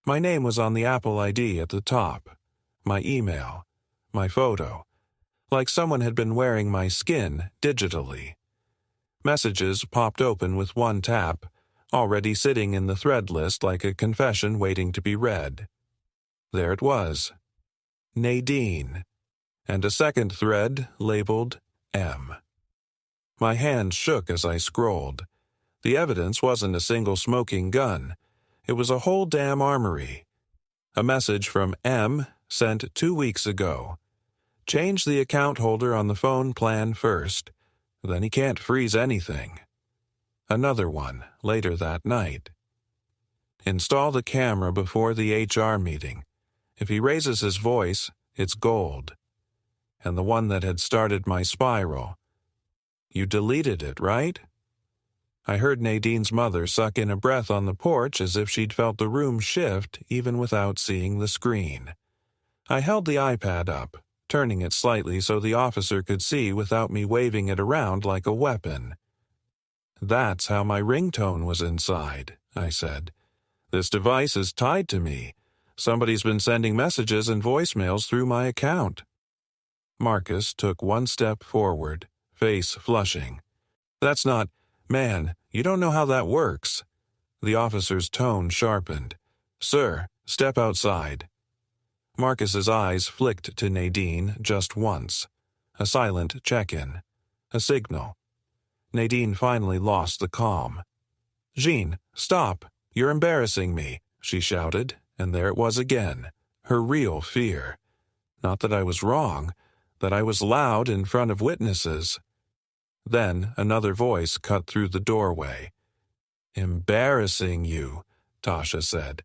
My name was on the Apple ID at the top. My email. My photo. Like someone had been wearing my skin digitally. Messages popped open with one tap, already sitting in the thread list like a confession waiting to be read. There it was. Nadine. And a second thread labeled M. My hands shook as I scrolled. The evidence wasn't a single smoking gun. It was a whole damn armory. A message from M sent 2 weeks ago. Change the account holder on the phone plan first. Then he can't freeze anything. Another one later that night. Install the camera before the HR meeting. If he raises his voice, it's gold. And the one that had started my spiral. You deleted it, right? I heard Nadine's mother suck in a breath on the porch as if she'd felt the room shift even without seeing the screen. I held the iPad up, turning it slightly so the officer could see without me waving it around like a weapon. "That's how my ringtone was inside," I said. "This device is tied to me. Somebody's been sending messages and voicemails through my account." Marcus took one step forward, face flushing. "That's not... Man, you don't know how that works." The officer's tone sharpened. "Sir, step outside." Marcus's eyes flicked to Nadine just once. A silent check-in. A signal. Nadine finally lost the calm. "Jean, stop. You're embarrassing me," she shouted, and there it was again. Her real fear. Not that I was wrong, that I was loud in front of witnesses. Then another voice cut through the doorway. "Embarrassing you," Tasha said.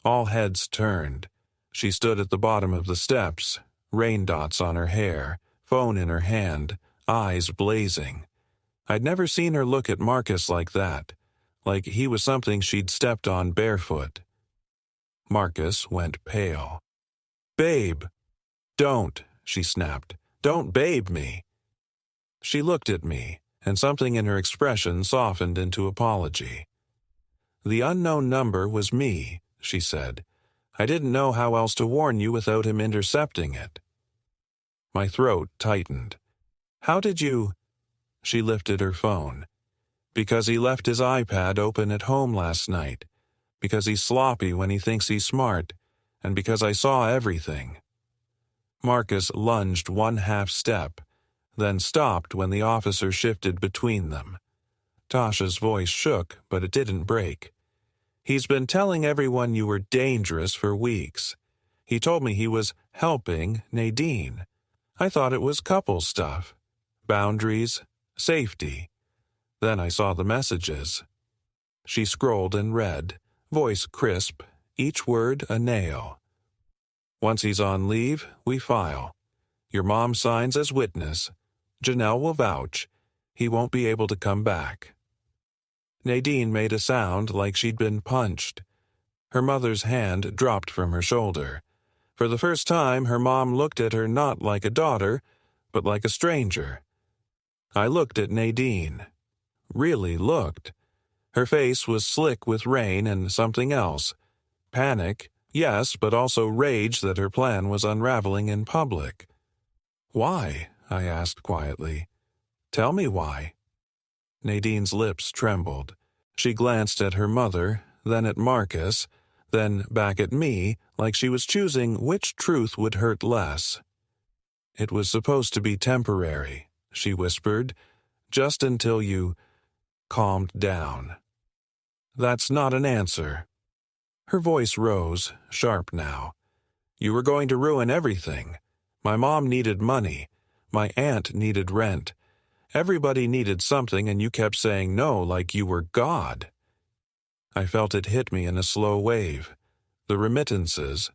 All heads turned. She stood at the bottom of the steps, rain dots on her hair, phone in her hand, eyes blazing. I'd never seen her look at Marcus like that, like he was something she'd stepped on barefoot. Marcus went pale. "Babe." "Don't," she snapped. "Don't babe me." She looked at me, and something in her expression softened into apology. "The unknown number was me," she said. "I didn't know how else to warn you without him intercepting it." My throat tightened. "How did you—" She lifted her phone. "Because he left his iPad open at home last night. Because he's sloppy when he thinks he's smart. And because I saw everything." Marcus lunged one half-step, then stopped when the officer shifted between them. Tasha's voice shook, but it didn't break. "He's been telling everyone you were dangerous for weeks. He told me he was helping Nadine. I thought it was couple stuff. Boundaries, safety. Then I saw the messages." She scrolled and read, voice crisp, each word a nail. "Once he's on leave, we file. Your mom signs as witness. Janelle will vouch. He won't be able to come back." Nadine made a sound like she'd been punched. Her mother's hand dropped from her shoulder. For the first time, her mom looked at her not like a daughter, but like a stranger. I looked at Nadine. Really looked. Her face was slick with rain and something else. Panic, yes, but also rage that her plan was unraveling in public. "Why?" I asked quietly. "Tell me why." Nadine's lips trembled. She glanced at her mother, then at Marcus, then back at me, like she was choosing which truth would hurt less. "It was supposed to be temporary," she whispered, "just until you calmed down." "That's not an answer." Her voice rose, sharp now. "You were going to ruin everything. My mom needed money. My aunt needed rent. Everybody needed something, and you kept saying no like you were God." I felt it hit me in a slow wave. The remittances,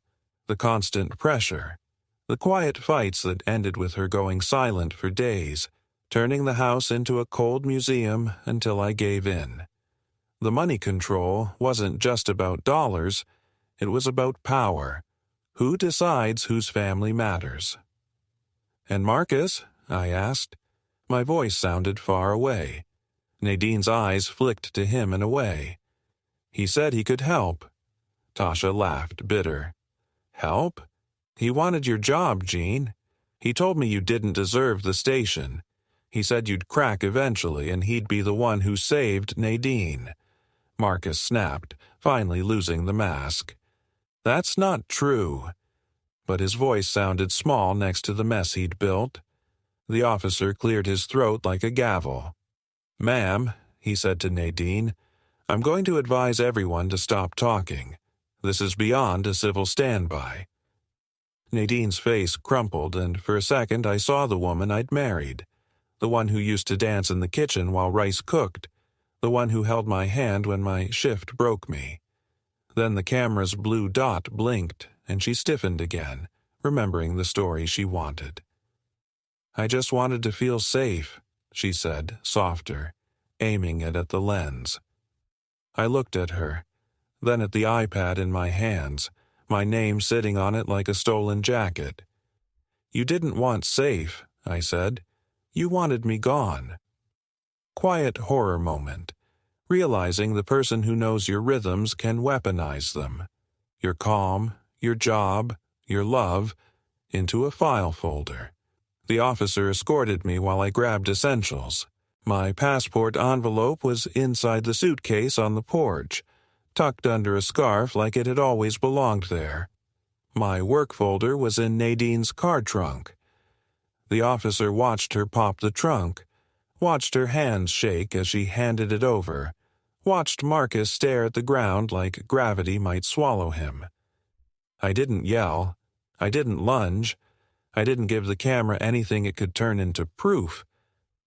the constant pressure, the quiet fights that ended with her going silent for days, turning the house into a cold museum until I gave in. The money control wasn't just about dollars, it was about power. Who decides whose family matters? "And Marcus?" I asked. My voice sounded far away. Nadine's eyes flicked to him in a way. "He said he could help." Tasha laughed, bitter. "Help? He wanted your job, Jean. He told me you didn't deserve the station. He said you'd crack eventually and he'd be the one who saved Nadine." Marcus snapped, finally losing the mask. "That's not true." But his voice sounded small next to the mess he'd built. The officer cleared his throat like a gavel. "Ma'am," he said to Nadine, "I'm going to advise everyone to stop talking. This is beyond a civil standby." Nadine's face crumpled, and for a second I saw the woman I'd married. The one who used to dance in the kitchen while rice cooked. The one who held my hand when my shift broke me. Then the camera's blue dot blinked, and she stiffened again, remembering the story she wanted. "I just wanted to feel safe," she said, softer, aiming it at the lens. I looked at her, then at the iPad in my hands, my name sitting on it like a stolen jacket. "You didn't want safe," I said. "You wanted me gone." Quiet horror moment, realizing the person who knows your rhythms can weaponize them. Your calm, your job, your love, into a file folder. The officer escorted me while I grabbed essentials. My passport envelope was inside the suitcase on the porch, tucked under a scarf like it had always belonged there. My work folder was in Nadine's car trunk. The officer watched her pop the trunk, watched her hands shake as she handed it over, watched Marcus stare at the ground like gravity might swallow him. I didn't yell. I didn't lunge. I didn't give the camera anything it could turn into proof.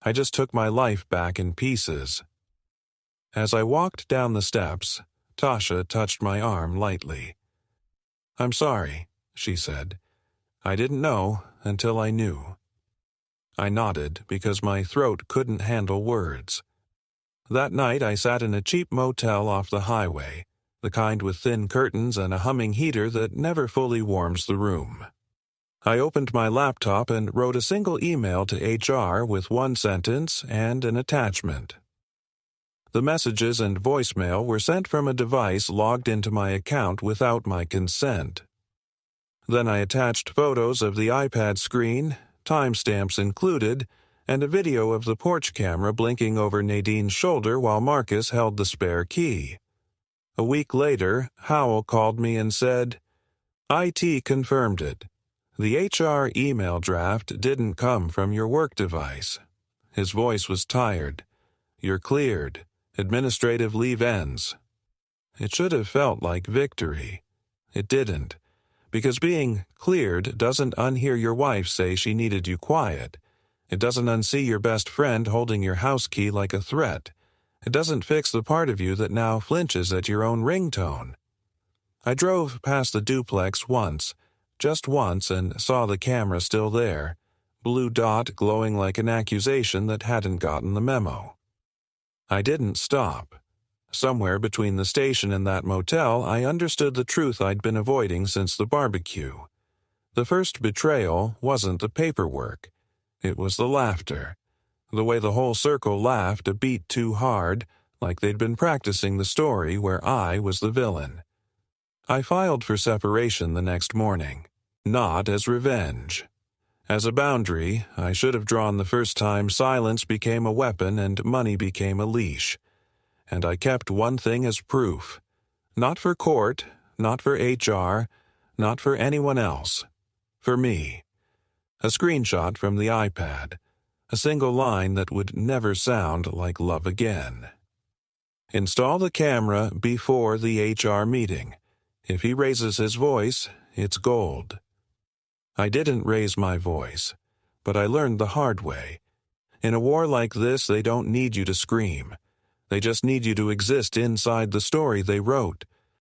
I just took my life back in pieces. As I walked down the steps, Tasha touched my arm lightly. "I'm sorry," she said. "I didn't know until I knew." I nodded because my throat couldn't handle words. That night I sat in a cheap motel off the highway, the kind with thin curtains and a humming heater that never fully warms the room. I opened my laptop and wrote a single email to HR with one sentence and an attachment. The messages and voicemail were sent from a device logged into my account without my consent. Then I attached photos of the iPad screen, timestamps included, and a video of the porch camera blinking over Nadine's shoulder while Marcus held the spare key. A week later, Howell called me and said, "IT confirmed it. The HR email draft didn't come from your work device. His voice was tired. You're cleared. Administrative leave ends. It should have felt like victory. It didn't, because being cleared doesn't unhear your wife say she needed you quiet. It doesn't unsee your best friend holding your house key like a threat. It doesn't fix the part of you that now flinches at your own ringtone. I drove past the duplex once, just once, and saw the camera still there, blue dot glowing like an accusation that hadn't gotten the memo. I didn't stop. Somewhere between the station and that motel, I understood the truth I'd been avoiding since the barbecue. The first betrayal wasn't the paperwork. It was the laughter. The way the whole circle laughed a beat too hard, like they'd been practicing the story where I was the villain. I filed for separation the next morning, not as revenge. As a boundary, I should have drawn the first time silence became a weapon and money became a leash. And I kept one thing as proof. Not for court, not for HR, not for anyone else. For me. A screenshot from the iPad. A single line that would never sound like love again. Install the camera before the HR meeting. If he raises his voice, it's gold. I didn't raise my voice, but I learned the hard way. In a war like this, they don't need you to scream. They just need you to exist inside the story they wrote,